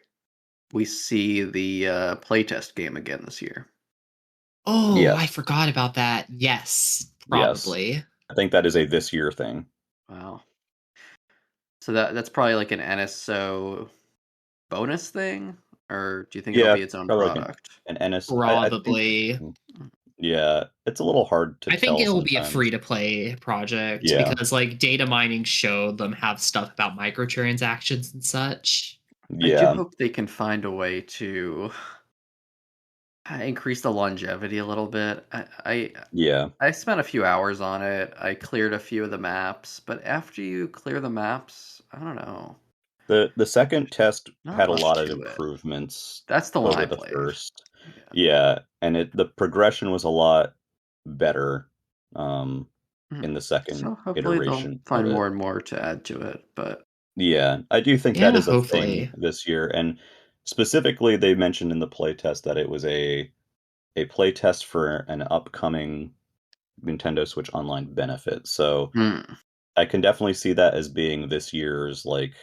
we see the playtest game again this year? Oh, I Yes, forgot about that. Yes, yes. probably. I think that is a this year thing. Wow. So that's probably like an NSO bonus thing, or do you think it'll Yeah, be its own probably like product? an NS. I think. Probably. Yeah, it's a little hard to I think tell it will be a sometimes. free to play project Yeah, because like data mining showed them have stuff about microtransactions and such. I do yeah, hope they can find a way to increase the longevity a little bit. yeah. I spent a few hours on it. I cleared a few of the maps, but after you clear the maps, I don't know. The second test Not had a much lot of to it. improvements That's the one over I the played. first. Yeah. Yeah, and the progression was a lot better Mhm. in the second So hopefully they'll iteration of find it. more and more to add to it. But Yeah, I do think that Yeah, is a thing hopefully. this year, and specifically they mentioned in the playtest that it was a playtest for an upcoming Nintendo Switch Online benefit. So hmm, I can definitely see that as being this year's like,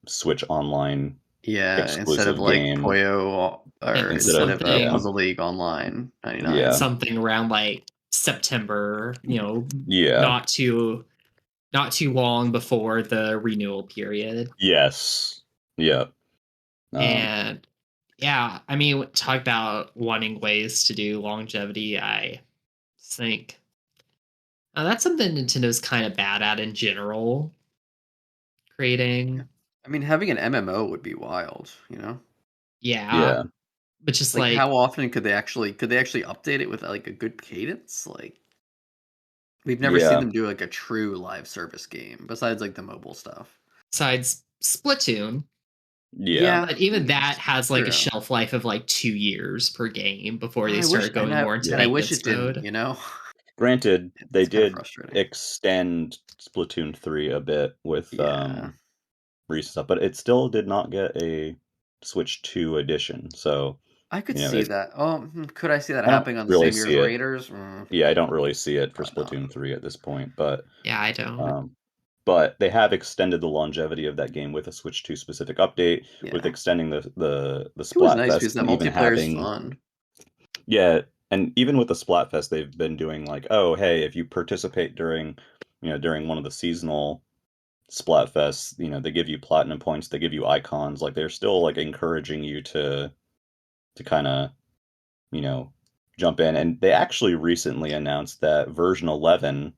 Switch Online yeah, instead of exclusive like game Puyo or instead instead of of yeah, Puzzle League Online 99. yeah, Something around like September, yeah, not too long before the renewal period. yes, yeah, um, And yeah, I mean, talk about wanting ways to do longevity. I think that's something Nintendo's kind of bad at in general, Yeah. creating. I mean, having an MMO would be wild. Yeah, yeah, but just Like like how often could they actually update it with like a good cadence? Like we've never seen yeah, them do like a true live service game besides like the mobile stuff. besides Splatoon, yeah, Yeah, but even that it's has like a true. shelf life of like 2 years per game before they I wish, start and going I more into and I yeah. wish it maintenance didn't. mode. Granted, they It's kind of did frustrating. extend Splatoon 3 a bit with Yeah, recent stuff, but it still did not get a Switch 2 edition. So, I could you know, see it that. Oh, could I see that I don't happening on the really same year as see it. Raiders? Yeah, I don't really see it for Probably not. Splatoon 3 at this point, but Yeah, I don't. um but they have extended the longevity of that game with a Switch 2 specific update, with Yeah, extending the it was nice because Splatfest that and even multiplayer is having fun. yeah, and even with the Splatfest, they've been doing like, oh, hey, if you participate during one of the seasonal Splatfests, they give you platinum points, they give you icons, like they're still like encouraging you to kind of, you know, jump in. And they actually recently announced that version 11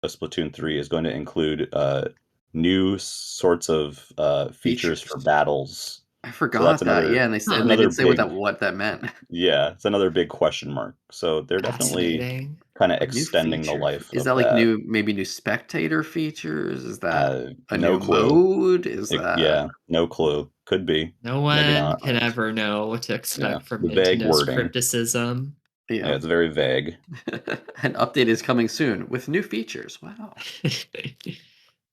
of Splatoon 3 is going to include new sorts of features for Features. battles. I So that's forgot that. Yeah, another and that's Huh. they another didn't say what big that meant. yeah, it's another big question mark. So they're definitely Fascinating. kind of Like new extending the features. life Is of that like that. maybe new spectator features? Is that a No new clue. mode? Is that Yeah, no clue. Could be, No maybe one not. can ever know what to Yeah, expect from the vague Nintendo's wording. crypticism. Yeah, yeah. it's very vague. An update is coming soon with new features. Wow.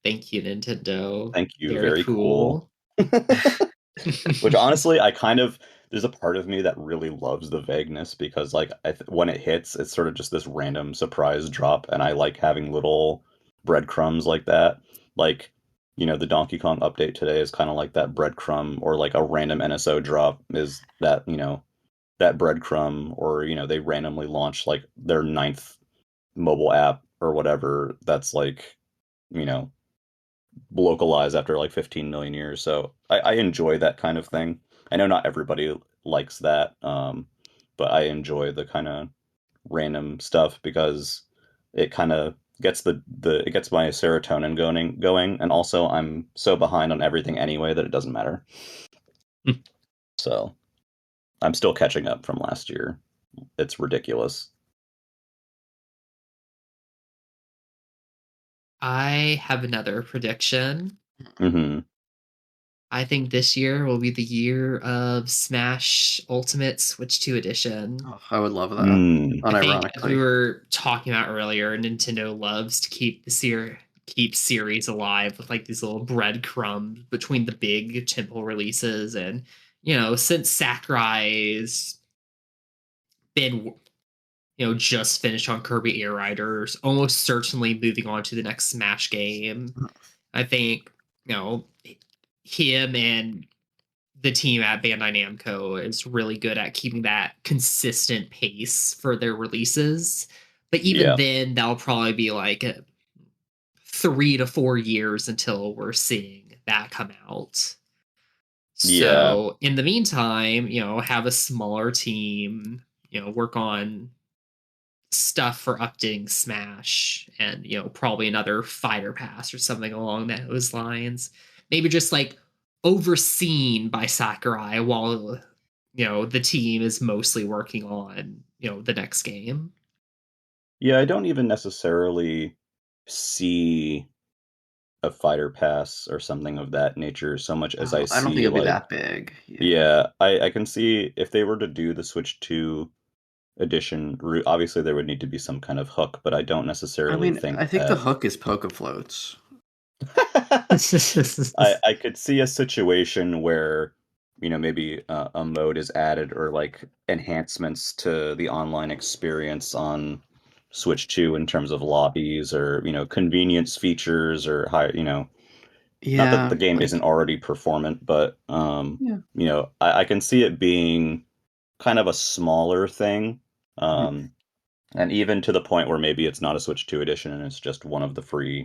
Thank you, Nintendo. Thank you. Very Very cool. cool. Which honestly, I kind of there's a part of me that really loves the vagueness because like when it hits, it's sort of just this random surprise drop, and I like having little breadcrumbs like that. Like, the Donkey Kong update today is kind of like that breadcrumb, or like a random NSO drop is that breadcrumb, or they randomly launch like their ninth mobile app or whatever that's like, you know localized after like 15 million years. So I enjoy that kind of thing. I know not everybody likes that, but I enjoy the kind of random stuff because it kind of gets it gets my serotonin going, and also I'm so behind on everything anyway that it doesn't matter. So I'm still catching up from last year. It's ridiculous. I have another prediction. Hmm. I think this year will be the year of Smash Ultimate Switch 2 Edition. Oh, I would love that. Mm. I think, as we Unironically. were talking about earlier, Nintendo loves to keep series alive with like these little breadcrumbs between the big temple releases and since Sakurai's been just finished on Kirby Air Riders, almost certainly moving on to the next Smash game. I think, him and the team at Bandai Namco is really good at keeping that consistent pace for their releases. But even then, that'll probably be like 3 to 4 years until we're seeing that come out. So in the meantime, have a smaller team, work on stuff for updating Smash and, probably another fighter pass or something along those lines. Maybe just like overseen by Sakurai while, the team is mostly working on, the next game. Yeah, I don't even necessarily see a fighter pass or something of that nature so much as I I don't think see it'll be like that big. I can see if they were to do the Switch 2 edition route, obviously there would need to be some kind of hook, but I don't I necessarily mean, think I think the that hook is Poke Floats. I could see a situation where maybe a mode is added or like enhancements to the online experience on Switch 2 in terms of lobbies or convenience features or high not that Yeah, the game like isn't already performant, but yeah. I can see it being kind of a smaller thing. Mhm. And even to the point where maybe it's not a Switch 2 edition and it's just one of the free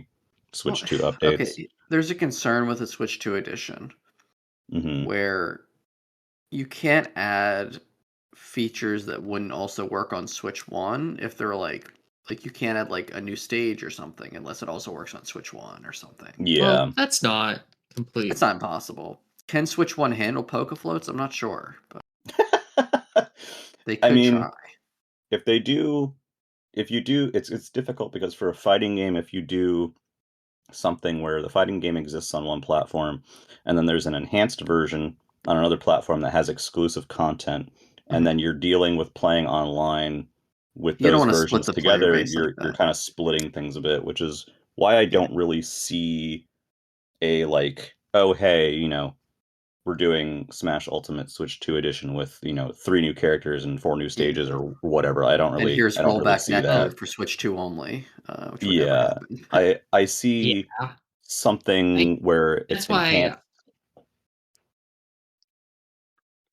Well, Switch 2 updates. okay. There's a concern with the Switch 2 edition Hmm. where you can't add features that wouldn't also work on Switch 1 if they're like you can't add like a new stage or something unless it also works on Switch 1 or something. Well, Yeah. that's not complete. It's not impossible. Can Switch 1 handle Poke Floats? I'm not sure, but they I could mean, try. if they do, if you do, it's difficult because for a fighting game, if you do something where the fighting game exists on one platform and then there's an enhanced version on another platform that has exclusive content, and Mhm. then you're dealing with playing online with You don't those want to split versions the player together, base like you're that. kind of splitting things a bit, which is why I Yeah. don't really see a like, oh hey, we're doing Smash Ultimate Switch 2 edition with, 3 new characters and 4 new Yeah. stages or whatever. I don't And really here's I don't really rollback see net Oh, that. code for Switch 2 only, which would never Yeah. happen. I yeah. see I something where it's that's why enhanced.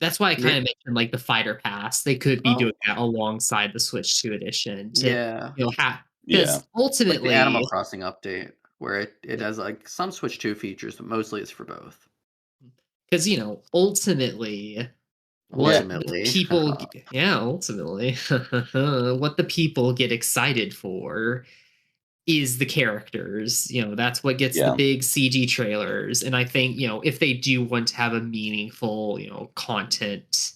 that's why I Yeah. kind of mentioned like the fighter pass. They could be doing Oh, that alongside the Switch 2 edition to yeah. have, Yeah. because Like the Animal ultimately, Crossing update where it has like some Switch 2 features, but mostly it's for both. ultimately what Yeah. the Ultimately. people yeah, ultimately what the people get excited for is the characters. That's what gets the Yeah. big CG trailers. And I think, if they do want to have a meaningful, content,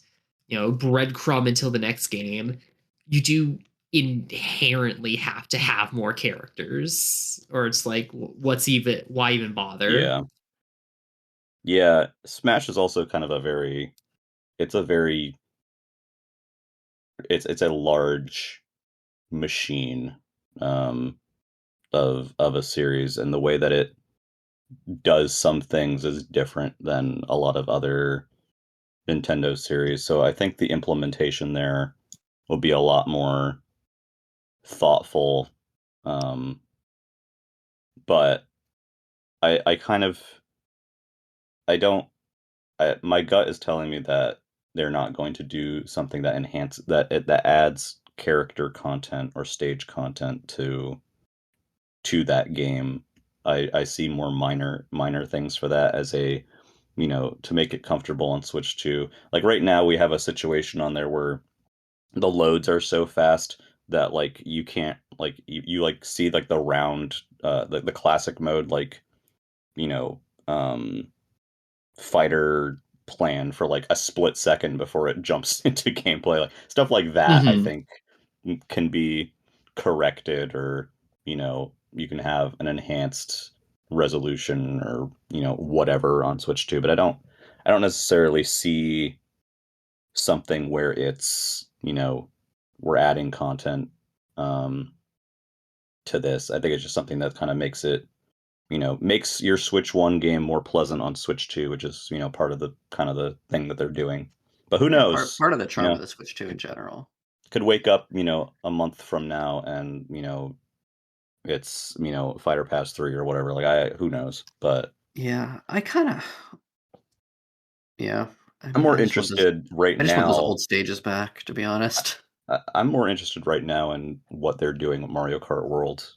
breadcrumb until the next game, you do inherently have to have more characters. Or it's like, why even bother? Yeah. Yeah. Smash is also kind of a very it's a very it's a large machine um of a series, and the way that it does some things is different than a lot of other Nintendo series. So I think the implementation there will be a lot more thoughtful. Um, but I kind of I don't my gut is telling me that they're not going to do something that that adds character content or stage content to that game. I see more minor things for that as a to make it comfortable on Switch 2. Like right now we have a situation on there where the loads are so fast that like you can't like you like see like the round the classic mode like you know um fighter plan for like a split second before it jumps into gameplay, like stuff like that. I Mm-hmm. think can be corrected, or you can have an enhanced resolution or whatever on Switch 2, but I don't necessarily see something where it's we're adding content um to this. I think it's just something that kind of makes it makes your Switch 1 game more pleasant on Switch 2, which is, part of the kind of the thing that they're doing. But who knows? Part of the charm of the Switch 2 in general. Could wake up, a month from now and, it's, Fighter Pass 3 or whatever. Like who knows? But yeah, yeah. I'm more interested right I just want those now. old stages back, to be honest. I'm more interested right now in what they're doing with Mario Kart World.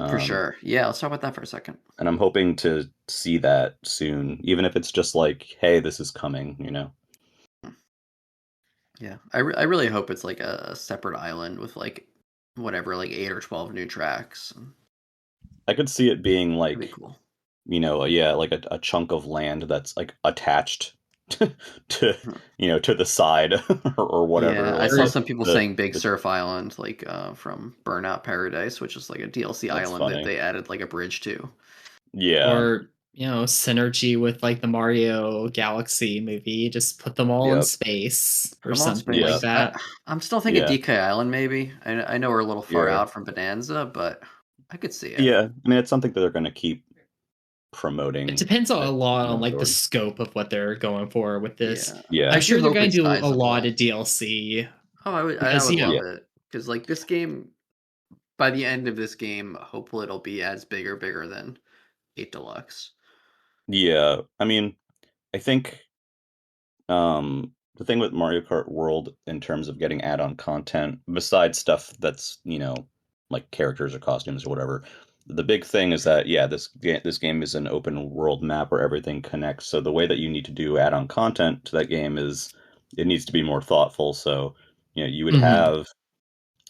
For sure. Yeah, let's talk about that for a second. And I'm hoping to see that soon, even if it's just like, hey, this is coming, Yeah, I really hope it's like a separate island with like whatever, like 8 or 12 new tracks. I could see it being That'd be like, cool. yeah, like a chunk of land that's like attached to, to the side or whatever. Yeah, I Like saw some people the, saying Big the, Surf Island, like from Burnout Paradise, which is like a DLC that's island that funny. they added like a bridge to. Yeah. Or synergy with like the Mario Galaxy movie. Just put them all in Yep. space or Come on, something space. like that. I'm still thinking Yeah. DK Island, maybe. I know we're a little far Yeah. out from Bonanza, but I could see it. Yeah. I mean, it's something that they're going to keep promoting. It depends a lot on like the forward. scope of what they're going for with this. Yeah. I'm sure they're hope going to it's do a sizable. lot of DLC. Oh, I would Because, love it. Because like this game, by the end of this game, hopefully it'll be as big or bigger than 8 Deluxe. Yeah. I mean, I think the thing with Mario Kart World in terms of getting add-on content, besides stuff that's, like characters or costumes or whatever, the big thing is that this game is an open world map where everything connects. So the way that you need to do add-on content to that game is it needs to be more thoughtful. So, you would have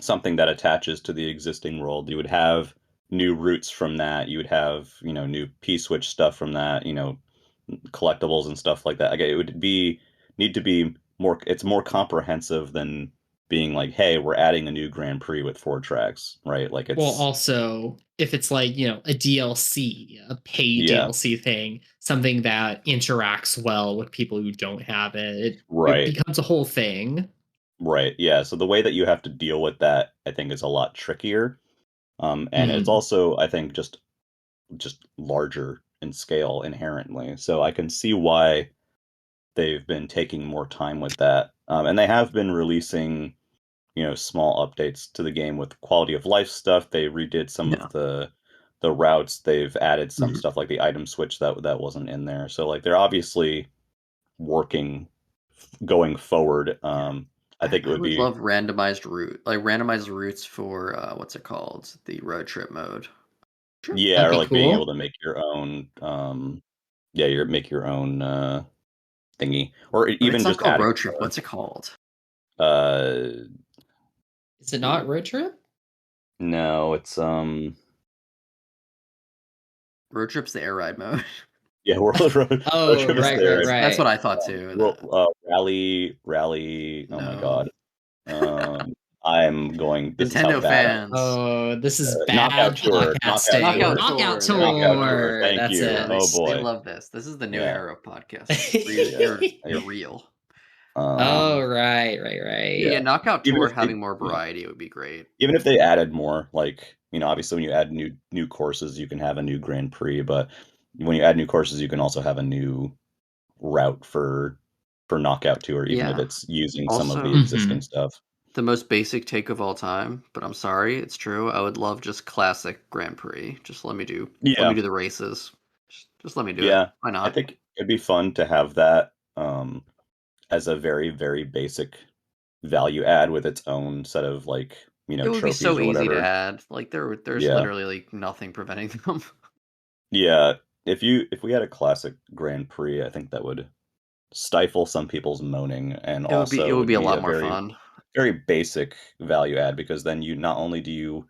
something that attaches to the existing world. You would have new routes from that. You would have, new P-switch stuff from that, collectibles and stuff like that. Like it would need to be more. It's more comprehensive than being like, hey, we're adding a new Grand Prix with 4 tracks, right? Like it's also if it's like a DLC, a paid DLC thing, something that interacts well with people who don't have it, right. it becomes a whole thing. Right. Yeah. So the way that you have to deal with that, I think, is a lot trickier. And it's also, I think, just larger in scale inherently. So I can see why they've been taking more time with that. And they have been releasing, small updates to the game with quality of life stuff. They redid some of the routes. They've added some stuff like the item switch that wasn't in there. So like they're obviously working going forward. I think it would be love randomized routes for what's it called? The road trip mode. yeah, or like cool. being able to make your own make your own thingy, or But even it's not just called adding road trip. What's it called? uh Is it not road trip? no, it's Road trip's the air ride mode. yeah, World Road. Oh, Road Trip is right. there. That's what I thought too. Rally. Oh my god. I'm going. This is how Nintendo bad. fans. Oh, this is Knockout bad Tour. podcasting. Knockout Tour. Knockout Knockout Tour. Thank That's you. it. Oh They boy. love this. This is the new Yeah. era of podcasting. You're real. Oh, right. Yeah, Knockout Tour they- having more variety would be great. Even if they added more, like, obviously when you add new courses, you can have a new Grand Prix, but when you add new courses, you can also have a new route for Knockout Tour, even if it's using some of the existing stuff. The most basic take of all time, but I'm sorry, it's true. I would love just classic Grand Prix. Just let me do the races. Just let me do it. Why not? I think it'd be fun to have that as a very, very basic value add with its own set of like, it would trophies be so or easy whatever. to add. Like there's literally like nothing preventing them. Yeah, if we had a classic Grand Prix, I think that would stifle some people's moaning, and it would be a lot more fun. Very basic value add, because then you not only do you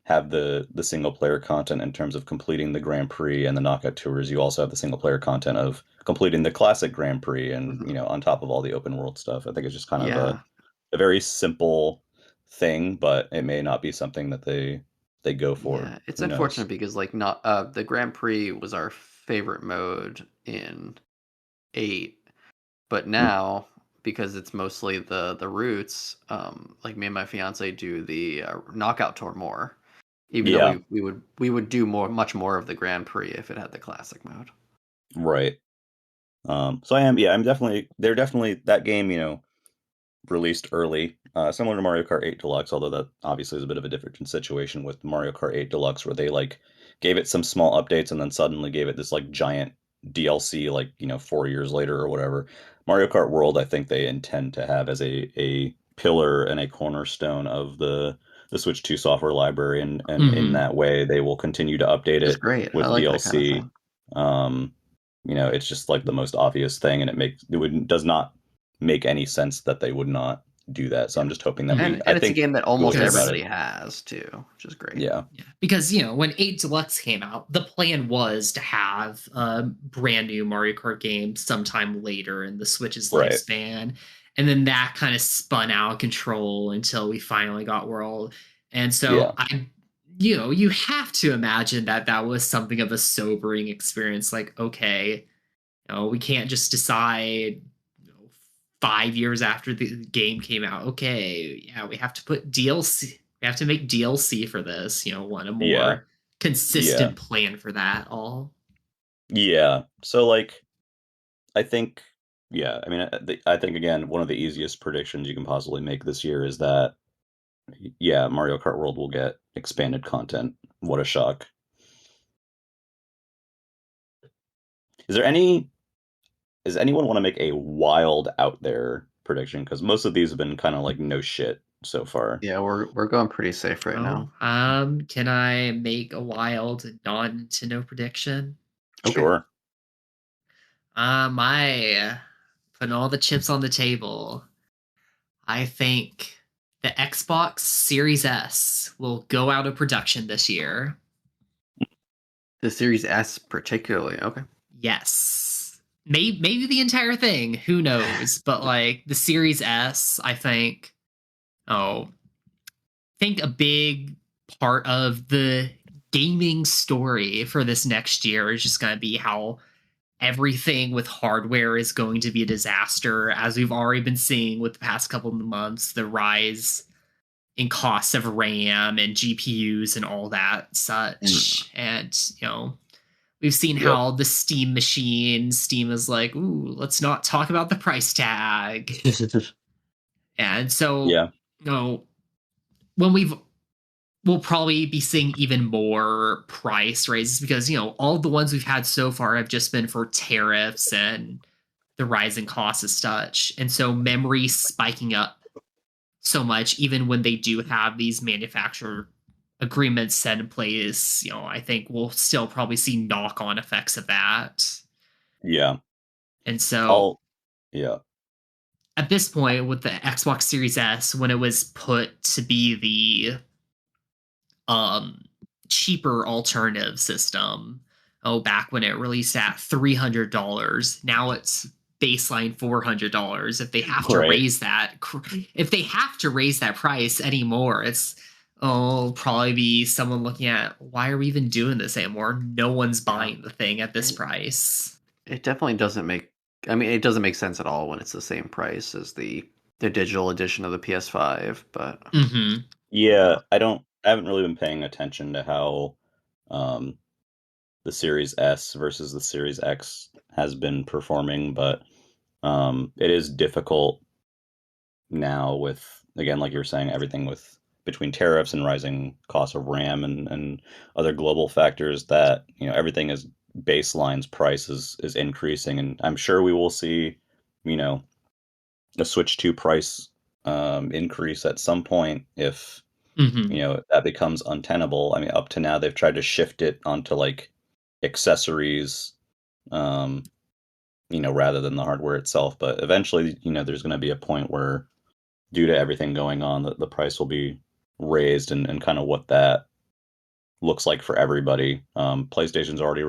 have the single player content in terms of completing the Grand Prix and the Knockout Tours, you also have the single player content of completing the classic Grand Prix, and on top of all the open world stuff. I think it's just kind of a very simple thing, but it may not be something that they go for. Yeah, it's Who unfortunate knows? because like not the Grand Prix was our favorite mode in 8, but now because it's mostly the routes, like me and my fiance do the knockout tour more. Even though Yeah, we would do much more of the Grand Prix if it had the classic mode. right. So I'm definitely, they're definitely, that game, released early, similar to Mario Kart 8 Deluxe, although that obviously is a bit of a different situation with Mario Kart 8 Deluxe, where they like gave it some small updates and then suddenly gave it this like giant DLC, like 4 years later or whatever. Mario Kart World, I think they intend to have as a pillar and a cornerstone of the Switch 2 software library, and in Mm-hmm. that way they will continue to update Which is it great. I with like that kind of DLC. thing. Um, it's just like the most obvious thing, and does not make any sense that they would not do that. So Yeah. I'm just hoping that And I it's a think game that we'll almost hear about Because it. everybody has too, which is great. Yeah. Yeah, because when 8 Deluxe came out, the plan was to have a brand new Mario Kart game sometime later in the Switch's Right. lifespan, and then that kind of spun out of control until we finally got World. And Yeah. so you have to imagine that that was something of a sobering experience. Like, okay, we can't just decide 5 years after the game came out. Okay, yeah, we have to put DLC. We have to make DLC for this. Want a Yeah. more Yeah. consistent plan for that all. Yeah. So like I think yeah, I mean I think again one of the easiest predictions you can possibly make this year is that yeah, Mario Kart World will get expanded content. What a shock. Is there any Does anyone want to make a wild out there prediction? Because most of these have been kind of like no shit so far. Yeah, we're going pretty safe right now. Can I make a wild non-Nintendo prediction? Okay. Sure. I putting all the chips on the table. I think the Xbox Series S will go out of production this year. The Series S particularly. Okay. Yes. Maybe the entire thing. Who knows? But like the Series S, I think. Oh, think a big part of the gaming story for this next year is just going to be how everything with hardware is going to be a disaster, as we've already been seeing with the past couple of months. The rise in costs of RAM and GPUs and all that Mm. such, and we've seen Yep. how the Steam is like, ooh, let's not talk about the price tag. And so, Yeah. you know, when we'll probably be seeing even more price raises because, all the ones we've had so far have just been for tariffs and the rising costs as such. And so memory spiking up so much, even when they do have these manufacturer agreements set in place, I think we'll still probably see knock on effects of that. Yeah. And so I'll yeah. at this point, with the Xbox Series S, when it was put to be the um, cheaper alternative system, back when it released at $300, now it's baseline $400. If they have to Right. raise that, if they have to raise that price anymore, probably be someone looking at, why are we even doing this anymore? No one's Yeah. buying the thing at this It, price. it definitely doesn't make. I mean, it doesn't make sense at all when it's the same price as the digital edition of the PS5. But Mm-hmm. Yeah, I haven't really been paying attention to how um the Series S versus the Series X has been performing, but it is difficult now with, again, like you were saying, everything with between tariffs and rising costs of RAM and other global factors, that everything is baseline's price is increasing, and I'm sure we will see you know a Switch 2 price increase at some point if Mm-hmm. that becomes untenable. I mean, up to now they've tried to shift it onto like accessories, um rather than the hardware itself, but eventually there's going to be a point where, due to everything going on, the price will be raised, and kind of what that looks like for everybody. PlayStation's already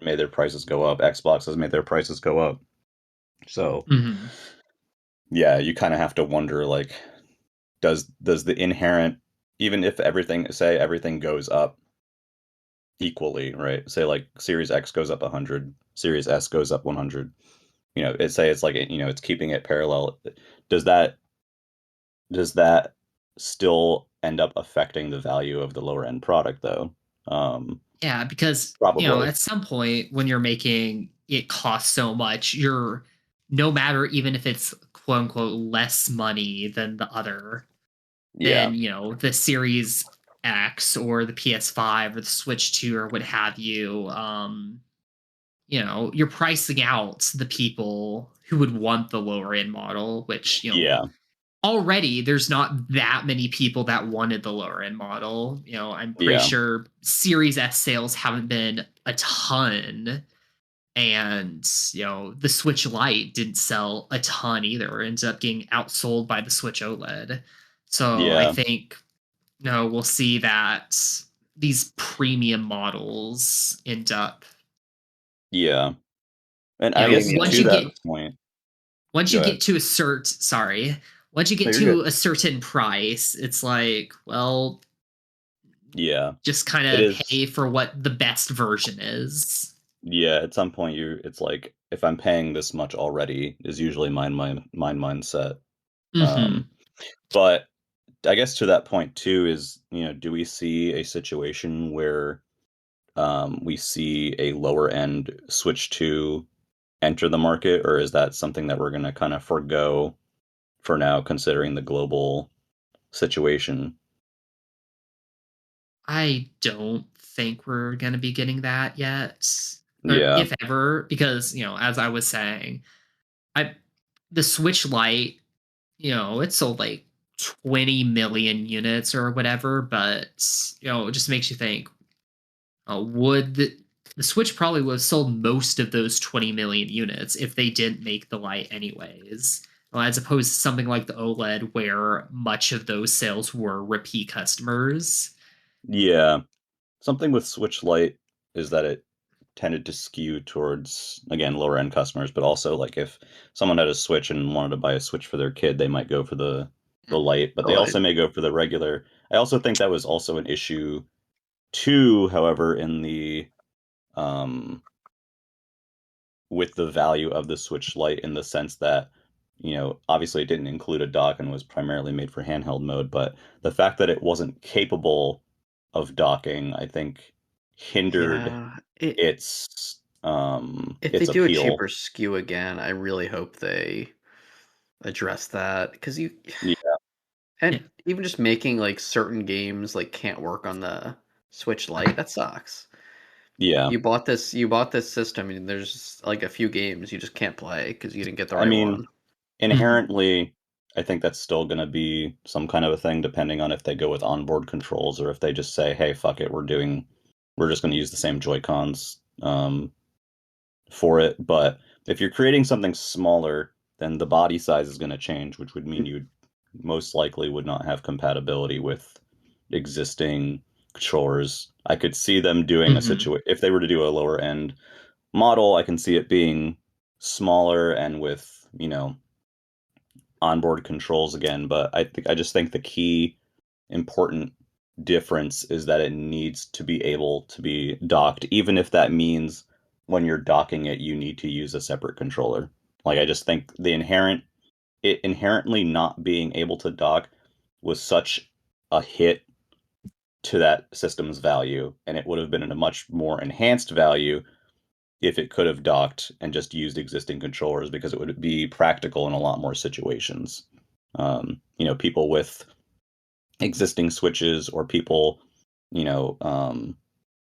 made their prices go up. Xbox has made their prices go up. So Mm-hmm. yeah, you kind of have to wonder, like, does the inherent, even if everything goes up equally, right? Say like Series X goes up 100, Series S goes up 100. It's like it's keeping it parallel. Does that does that still end up affecting the value of the lower end product, though. Yeah, because Probably. at some point when you're making it cost so much, you're no matter even if it's quote unquote less money than the other, Yeah. than the Series X or the PS5 or the Switch 2 or what have you. You're pricing out the people who would want the lower end model, which Yeah. already there's not that many people that wanted the lower end model. I'm pretty Yeah. sure Series S sales haven't been a ton, and the Switch Lite didn't sell a ton either. It ended up getting outsold by the Switch OLED. So I Yeah. think we'll see that these premium models end up. Yeah. And You I know, guess Premium. once to you that get point, once you go ahead. get to a once you No, get you're to good. a certain price, it's like, well, Yeah. just kind It of is. pay for what the best version is. Yeah. At some point, it's like, if I'm paying this much already, is usually my mindset. Mm-hmm. Um, but I guess to that point too is, do we see a situation where we see a lower end Switch 2 enter the market, or is that something that we're going to kind of forego for now, considering the global situation? I don't think we're going to be getting that yet, or Yeah. if ever, because as I was saying, I the Switch Lite, it sold like 20 million units or whatever, but it just makes you think, would the Switch probably would have sold most of those 20 million units if they didn't make the Lite anyways. Well, as opposed to something like the OLED, where much of those sales were repeat customers. Yeah. Something with Switch Lite is that it tended to skew towards, again, lower end customers, but also like if someone had a Switch and wanted to buy a Switch for their kid, they might go for the Lite, but they Like, also may go for the regular. I also think that was also an issue too, however, in the um with the value of the Switch Lite, in the sense that, obviously it didn't include a dock and was primarily made for handheld mode, but the fact that it wasn't capable of docking, I think, hindered yeah, if they its do a appeal. cheaper SKU again, I really hope they address that because Yeah, Yeah. and even just making like certain games like can't work on the Switch Lite, that sucks. yeah. You bought this system and there's like a few games you just can't play because you didn't get the I right mean, one. Mhm. inherently, I think that's still going to be some kind of a thing, depending on if they go with onboard controls or if they just say, "Hey, fuck it, we're just going to use the same Joy Cons for it." But if you're creating something smaller, then the body size is going to change, which would mean you most likely would not have compatibility with existing controllers. I could see them doing a Mhm. situation if they were to do a lower end model. I can see it being smaller and with, onboard controls again, but I just think the key important difference is that it needs to be able to be docked, even if that means when you're docking it, you need to use a separate controller. Like, I just think it inherently not being able to dock was such a hit to that system's value, and it would have been a much more enhanced value if it could have docked and just used existing controllers, because it would be practical in a lot more situations. People with existing switches, or people, you know, um,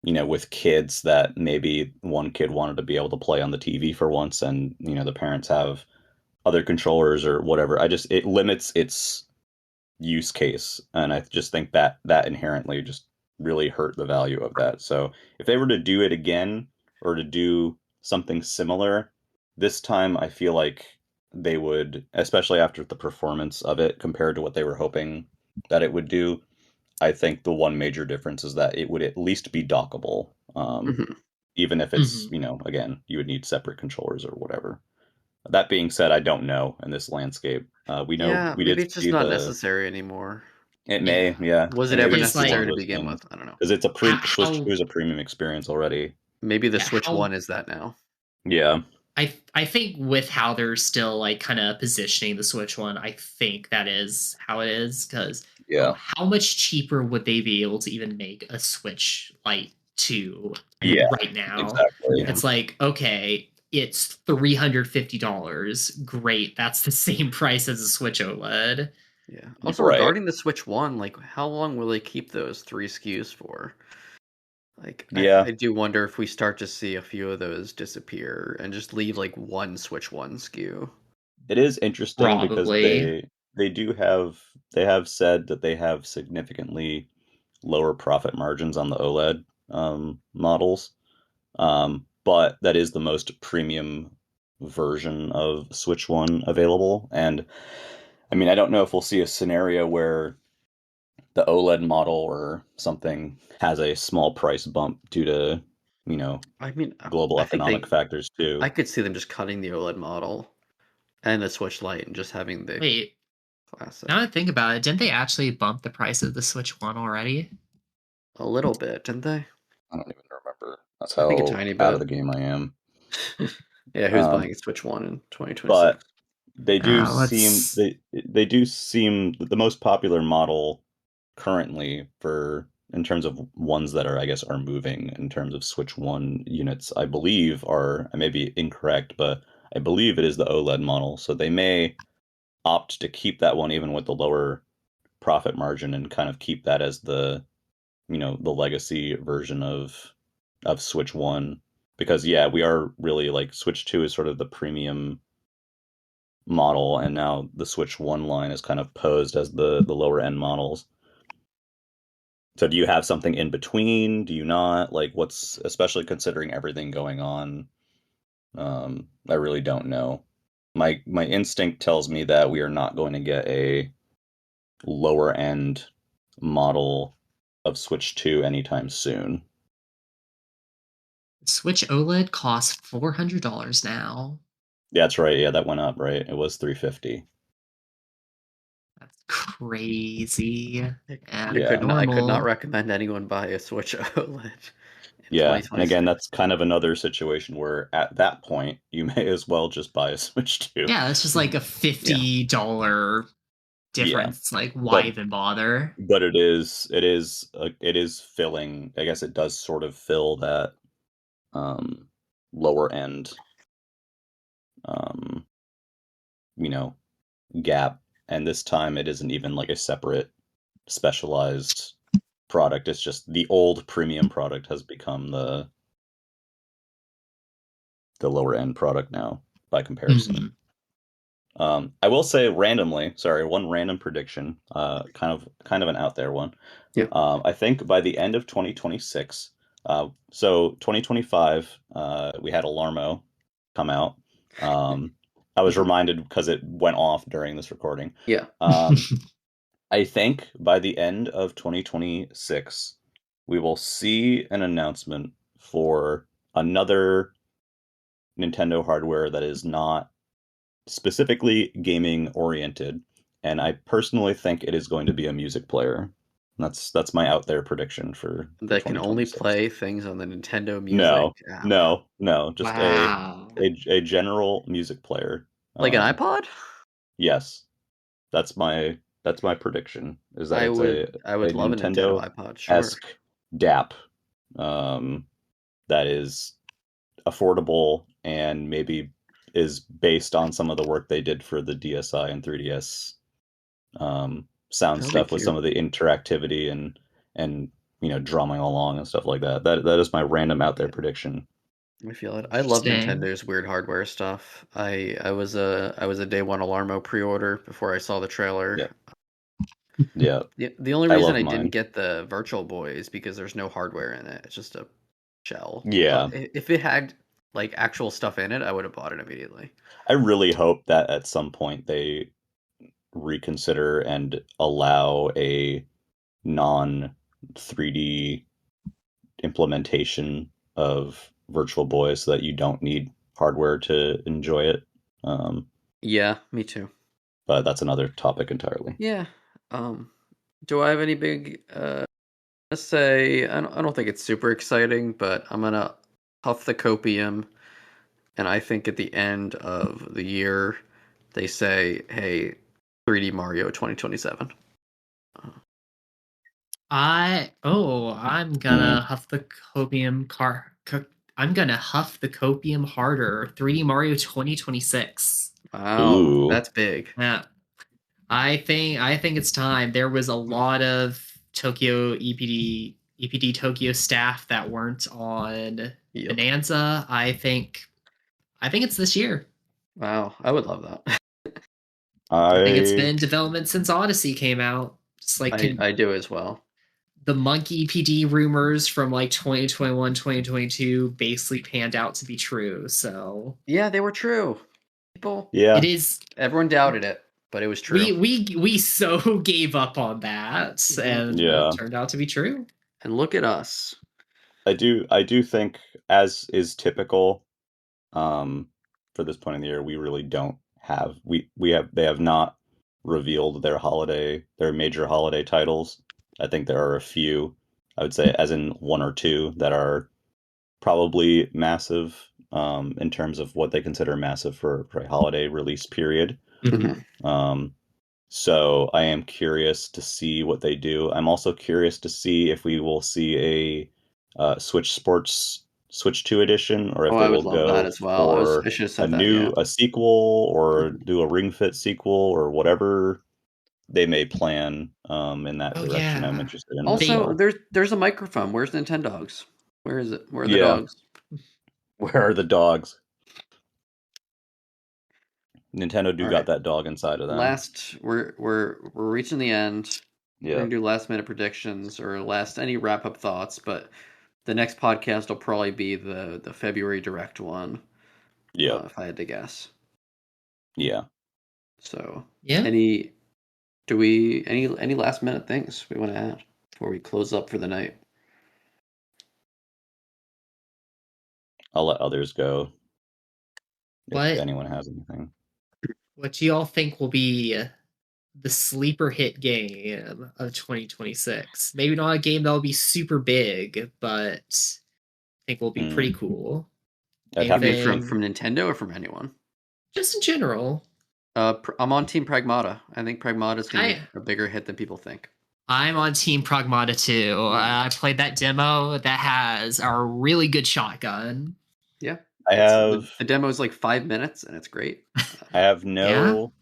with kids that maybe one kid wanted to be able to play on the TV for once, and the parents have other controllers or whatever. It limits its use case, and I just think that that inherently just really hurt the value of that. So if they were to do it again, or to do something similar this time, I feel like they would, especially after the performance of it compared to what they were hoping that it would do. I think the one major difference is that it would at least be dockable, Mhm. even if it's, Mhm. again, you would need separate controllers or whatever. That being said, I don't know in this landscape. We know Yeah, we maybe did it's just see not the. necessary anymore. It may, Yeah. yeah, Was and it ever maybe it's Because just one like of necessary to those begin things, with? I don't know. because it's Switch 2 how is a premium experience already. Maybe the yeah Switch how 1 is that now. Yeah, I think with how they're still like kind of positioning the Switch One, I think that is how it is. Because Yeah. how much cheaper would they be able to even make a Switch Lite 2 Yeah. right now? Exactly. Yeah. It's like, okay, it's $350. Great, that's the same price as a Switch OLED. Yeah. Also, Right. regarding the Switch One, like, how long will they keep those 3 SKUs for? Like, Yeah. I do wonder if we start to see a few of those disappear and just leave like one Switch One SKU. It is interesting because Probably. they have said that they have significantly lower profit margins on the OLED models. But that is the most premium version of Switch One available. And I mean, I don't know if we'll see a scenario where the OLED model or something has a small price bump due to, you know, I mean, global I think economic factors I too. could see them just cutting the OLED model and the Switch Lite and just having the Wait, classic. now that I think about it, didn't they actually bump the price of the Switch One already? A little bit, didn't they? I don't even remember. That's I think a how tiny out of bit. the game I am. Yeah, who's Um, buying a Switch One in 2026? but Let's. they do seem the most popular model currently for in terms of ones that are I guess are moving in terms of Switch One units, I believe are I may be incorrect, but I believe it is the OLED model. So they may opt to keep that one even with the lower profit margin and kind of keep that as the the legacy version of Switch One. Because yeah, we are really like Switch Two is sort of the premium model, and now the Switch One line is kind of posed as the lower end models. So do you have something in between? Do you not? Like what's especially considering everything going on? I really don't know. My instinct tells me that we are not going to get a lower end model of Switch 2 anytime soon. Switch OLED costs $400 now. Yeah, that's right. Yeah, that went up, right? It was 350. That's crazy. And Yeah. I could not normal. recommend anyone buy a Switch OLED in Yeah. And again, 2026. that's kind of another situation where at that point you may as well just buy a Switch 2. Yeah, that's just like a Yeah. $50 Yeah. difference. Like, why But even bother? it is filling, I guess it does sort of fill that um lower end um you know gap, and this time it isn't even like a separate specialized product. It's just the old premium product has become the lower end product now by comparison. Mhm. I will say randomly, sorry, one random prediction, kind of an out there one. Yeah. I think by the end of 2026, so 2025, we had Alarmo come out. Um, I was Mhm. reminded because it went off during this recording. Yeah. Um, I think by the end of 2026, we will see an announcement for another Nintendo hardware that is not specifically gaming oriented, and I personally think it is going to be a music player. That's my out there prediction for That can only 2026. play things on the Nintendo Music No, app. no, just Wow. a general music player. Like an Um, iPod? yes, that's my prediction. Is that it's I a would love a Nintendo Nintendo iPod, sure. esque DAP um, that is affordable and maybe is based on some of the work they did for the DSi and 3DS sound That'll be stuff with some cute. of the interactivity and drumming along and stuff like that. That is my random out there Yeah, prediction. I feel it. I love Interesting. Nintendo's weird hardware stuff. I was a day one Alarmo pre-order before I saw the trailer. Yeah, yeah, The only I reason love I didn't mine. get the Virtual Boy is because there's no hardware in it. It's just a shell. Yeah, But if it had like actual stuff in it, I would have bought it immediately. I really hope that at some point they reconsider and allow a non 3D implementation of Virtual Boy so that you don't need hardware to enjoy it. Um, Yeah, me too. but that's another topic entirely. Yeah. Um, do I have any big let's say I don't think it's super exciting, but I'm gonna huff the copium and I think at the end of the year they say, "Hey, 3D Mario 2027." I'm gonna huff the copium I'm gonna huff the copium harder. 3D Mario 2026. Wow, Ooh. that's big. Yeah. I think it's time. There was a lot of Tokyo EPD Tokyo staff that weren't on Yep. Bonanza. I think it's this year. Wow, I would love that. I think it's I been in development since Odyssey came out. Just like I do as well. the Monkey PD rumors from like 2021, 2022 basically panned out to be true. So Yeah, they were true. People, yeah. it is. everyone doubted it, but it was true. We so gave up on that, and Yeah. it turned out to be true. And look at us. I do think, as is typical, for this point in the year, we really don't have they have not revealed their major holiday titles. I think there are a few, I would say, as in one or two that are probably massive, in terms of what they consider massive for a holiday release period. Mhm. Um, so I am curious to see what they do. I'm also curious to see if we will see a Switch Sports Switch 2 edition, or if Oh, they I would will love that go as well. I for should have said that. Yeah. a sequel, or do a Ring Fit sequel, or whatever they may plan, in that Oh direction. I'm yeah, interested in as they Also, well. there's a microphone. Where's Nintendogs? Where is it? Where are the Yeah, dogs? where are the dogs? Nintendo All do got right. that dog inside of them. Last, we're reaching the end. We're Yeah, gonna do last minute predictions or last any wrap up thoughts, but the next podcast will probably be the February Direct one, yeah, if I had to guess. yeah. So, yeah. any do we any last minute things we want to add before we close up for the night? I'll let others go if What anyone has anything. what do y'all think will be the sleeper hit game of 2026? Maybe not a game that will be super big, but I think will be pretty Mm. cool. I'd You have mean to. from Anything, Nintendo or from anyone? just in general. I'm on Team Pragmata. I think Pragmata is going to be I a bigger hit than people think. I'm on Team Pragmata too. I played that demo that has a really good shotgun. Yeah, I it's have the demo is like 5 minutes and it's great. I have Yeah, no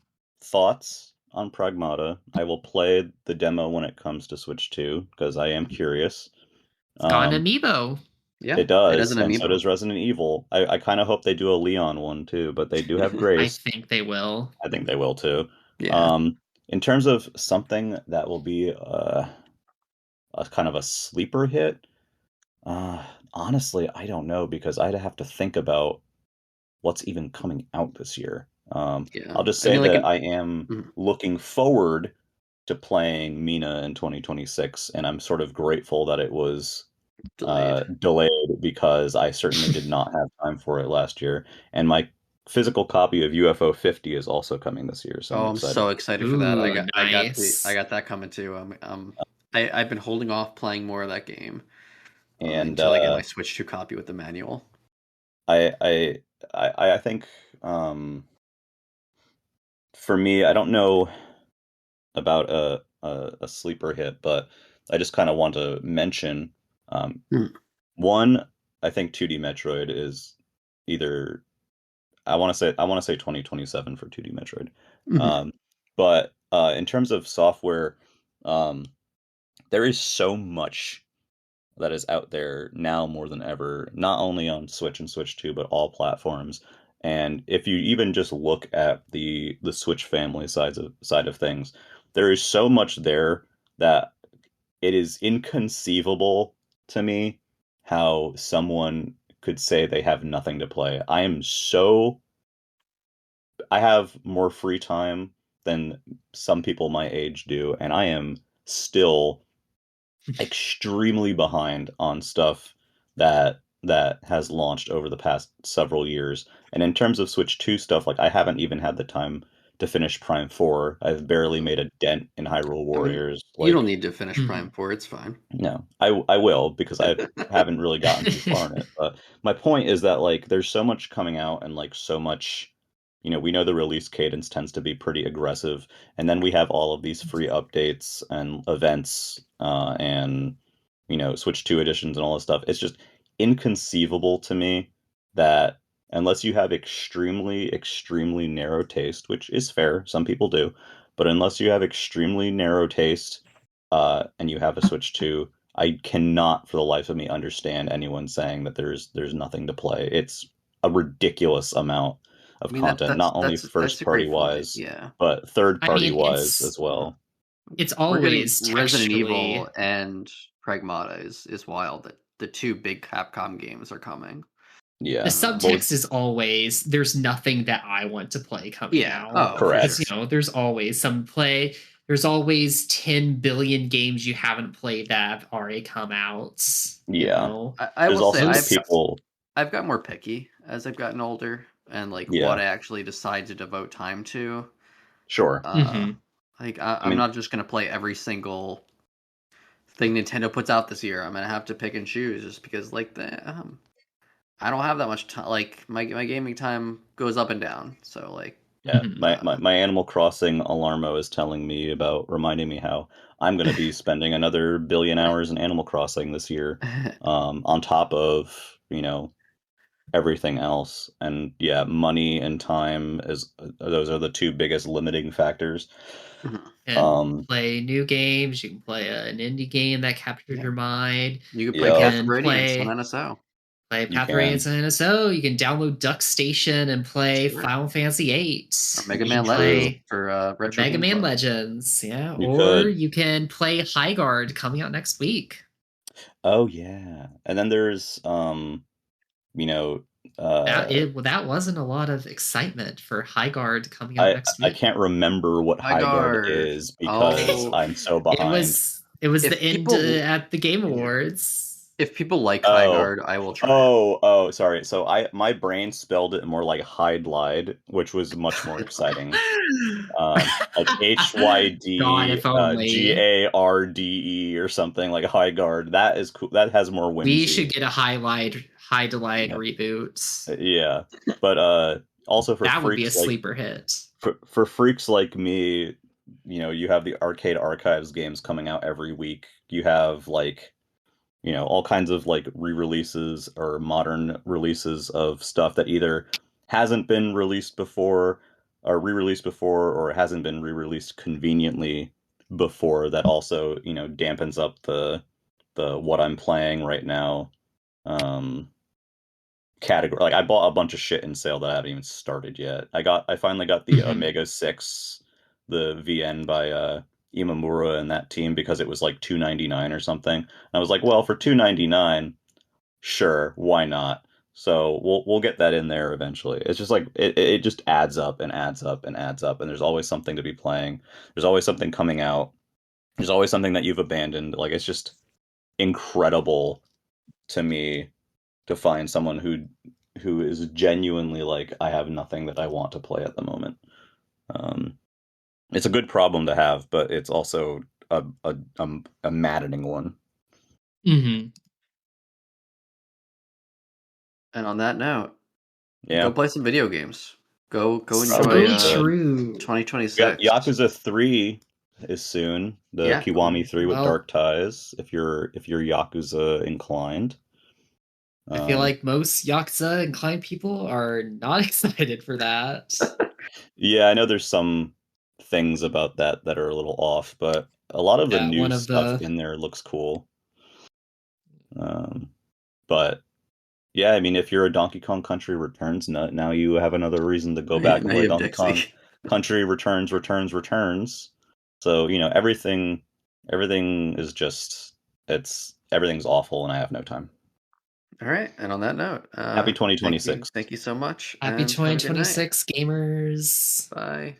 thoughts on Pragmata. I will play the demo when it comes to Switch 2 because I am curious. it's got an Um, amiibo. Yeah, it it has does, an and so amiibo. does Resident Evil. I kind of hope they do a Leon one too, but they do have I Grace. think they will. I think they will too. Yeah, Um, in terms of something that will be a kind of a sleeper hit, uh, honestly, I don't know because I'd have to think about what's even coming out this year. yeah. I'll just I say mean, like that an I am looking forward to playing Mina in 2026, and I'm sort of grateful that it was delayed. delayed because I certainly did not have time for it last year. And my physical copy of UFO 50 is also coming this year, so I'm Oh, I'm excited. so excited for that. Ooh, I nice. got that coming too. I've been holding off playing more of that game And until I get my Switch 2 copy with the manual. I, I I think, for me, I don't know about a sleeper hit, but I just kind of want to mention, um, Hmm. one. I think 2D Metroid is either I want to say 2027 for 2D Metroid. Mhm. Um, but in terms of software, um, there is so much that is out there now more than ever, not only on Switch and Switch 2, but all platforms. And if you even just look at the Switch family side of things, there is so much there that it is inconceivable to me how someone could say they have nothing to play. I have more free time than some people my age do, and I am still extremely behind on stuff that has launched over the past several years. And in terms of Switch 2 stuff, like I haven't even had the time to finish Prime 4. I've barely made a dent in Hyrule Warriors. You don't Like, need to finish Prime 4. It's fine. no, I will, because I haven't really gotten too far in it. But my point is that, like, there's so much coming out, and like so much, we know the release cadence tends to be pretty aggressive, and then we have all of these free updates and events, and Switch 2 editions and all this stuff. It's just inconceivable to me that unless you have extremely, extremely narrow taste, which is fair, some people do, but unless you have extremely narrow taste, and you have a Switch 2, I cannot for the life of me understand anyone saying that there's nothing to play. It's a ridiculous amount of I mean, content, not only that's first a party great point. wise, Yeah. but third I party mean, wise as well. it's We're getting always Resident textually. Evil and Pragmata is wild that the two big Capcom games are coming. Yeah. The Well, subtext is always there's nothing that I want to play coming Yeah. out. Oh, correct. for There's always some play. There's always 10 billion games you haven't played that have already come out. Yeah. I There's will say also people. I've got more picky as I've gotten older, and like Yeah. what I actually decide to devote time to. Sure. Like I'm not just gonna play every single thing Nintendo puts out this year. I'm gonna have to pick and choose, just because like I don't have that much time. Like my gaming time goes up and down. So like Yeah, my Animal Crossing Alarmo is reminding me how I'm going to be spending another billion hours in Animal Crossing this year, on top of, everything else. And yeah, money and time those are the two biggest limiting factors. And play new games. You can play an indie game that captures your mind. You can play Path of Radiance on NSO. Play Path of Radiance on NSO. You can download Duck Station and play Final Fantasy VIII. Or Mega Man Legends for Retro Mega Game Man Club. Legends, yeah. You can play Highguard coming out next week. Oh yeah, and then there's that wasn't a lot of excitement for Highguard coming out next week. I can't remember what Highguard is because I'm so behind. It was the end at the Game Awards. If people like Highguard, I will try. Oh, sorry. So my brain spelled it more like Hyde-Lied, which was much more exciting. Like HYDGARDE or something, like Highguard. That is cool. That has more whimsy. We should get a Hyde-Lied reboot. Yeah, but also for that would be a freaks sleeper hit. For freaks like me, you have the Arcade Archives games coming out every week. You have like all kinds of like re-releases or modern releases of stuff that either hasn't been released before or re-released before, or hasn't been re-released conveniently before, that also, dampens up the what I'm playing right now category. Like I bought a bunch of shit in sale that I haven't even started yet. I finally got the Omega 6, the VN by Imamura and that team, because it was like $2.99 or something. And I was like, well, for $2.99, sure, why not? So we'll get that in there eventually. It's just like it just adds up and adds up and adds up, and there's always something to be playing. There's always something coming out. There's always something that you've abandoned. Like, it's just incredible to me to find someone who is genuinely like, I have nothing that I want to play at the moment. It's a good problem to have, but it's also a maddening one. Mm-hmm. And on that note, go play some video games. Go enjoy 2026. Yakuza 3 is soon. The Kiwami 3 with Dark Ties, if you're Yakuza inclined. I feel like most Yakuza inclined people are not excited for that. Yeah, I know there's some things about that are a little off, but a lot of the new stuff in there looks cool. But yeah, I mean, if you're a Donkey Kong Country Returns nut, now you have another reason to go back and play Donkey Kong Country Returns. So, everything is just, everything's awful, and I have no time. All right, and on that note, happy 2026. Thank you so much. Happy 2026, gamers. Bye.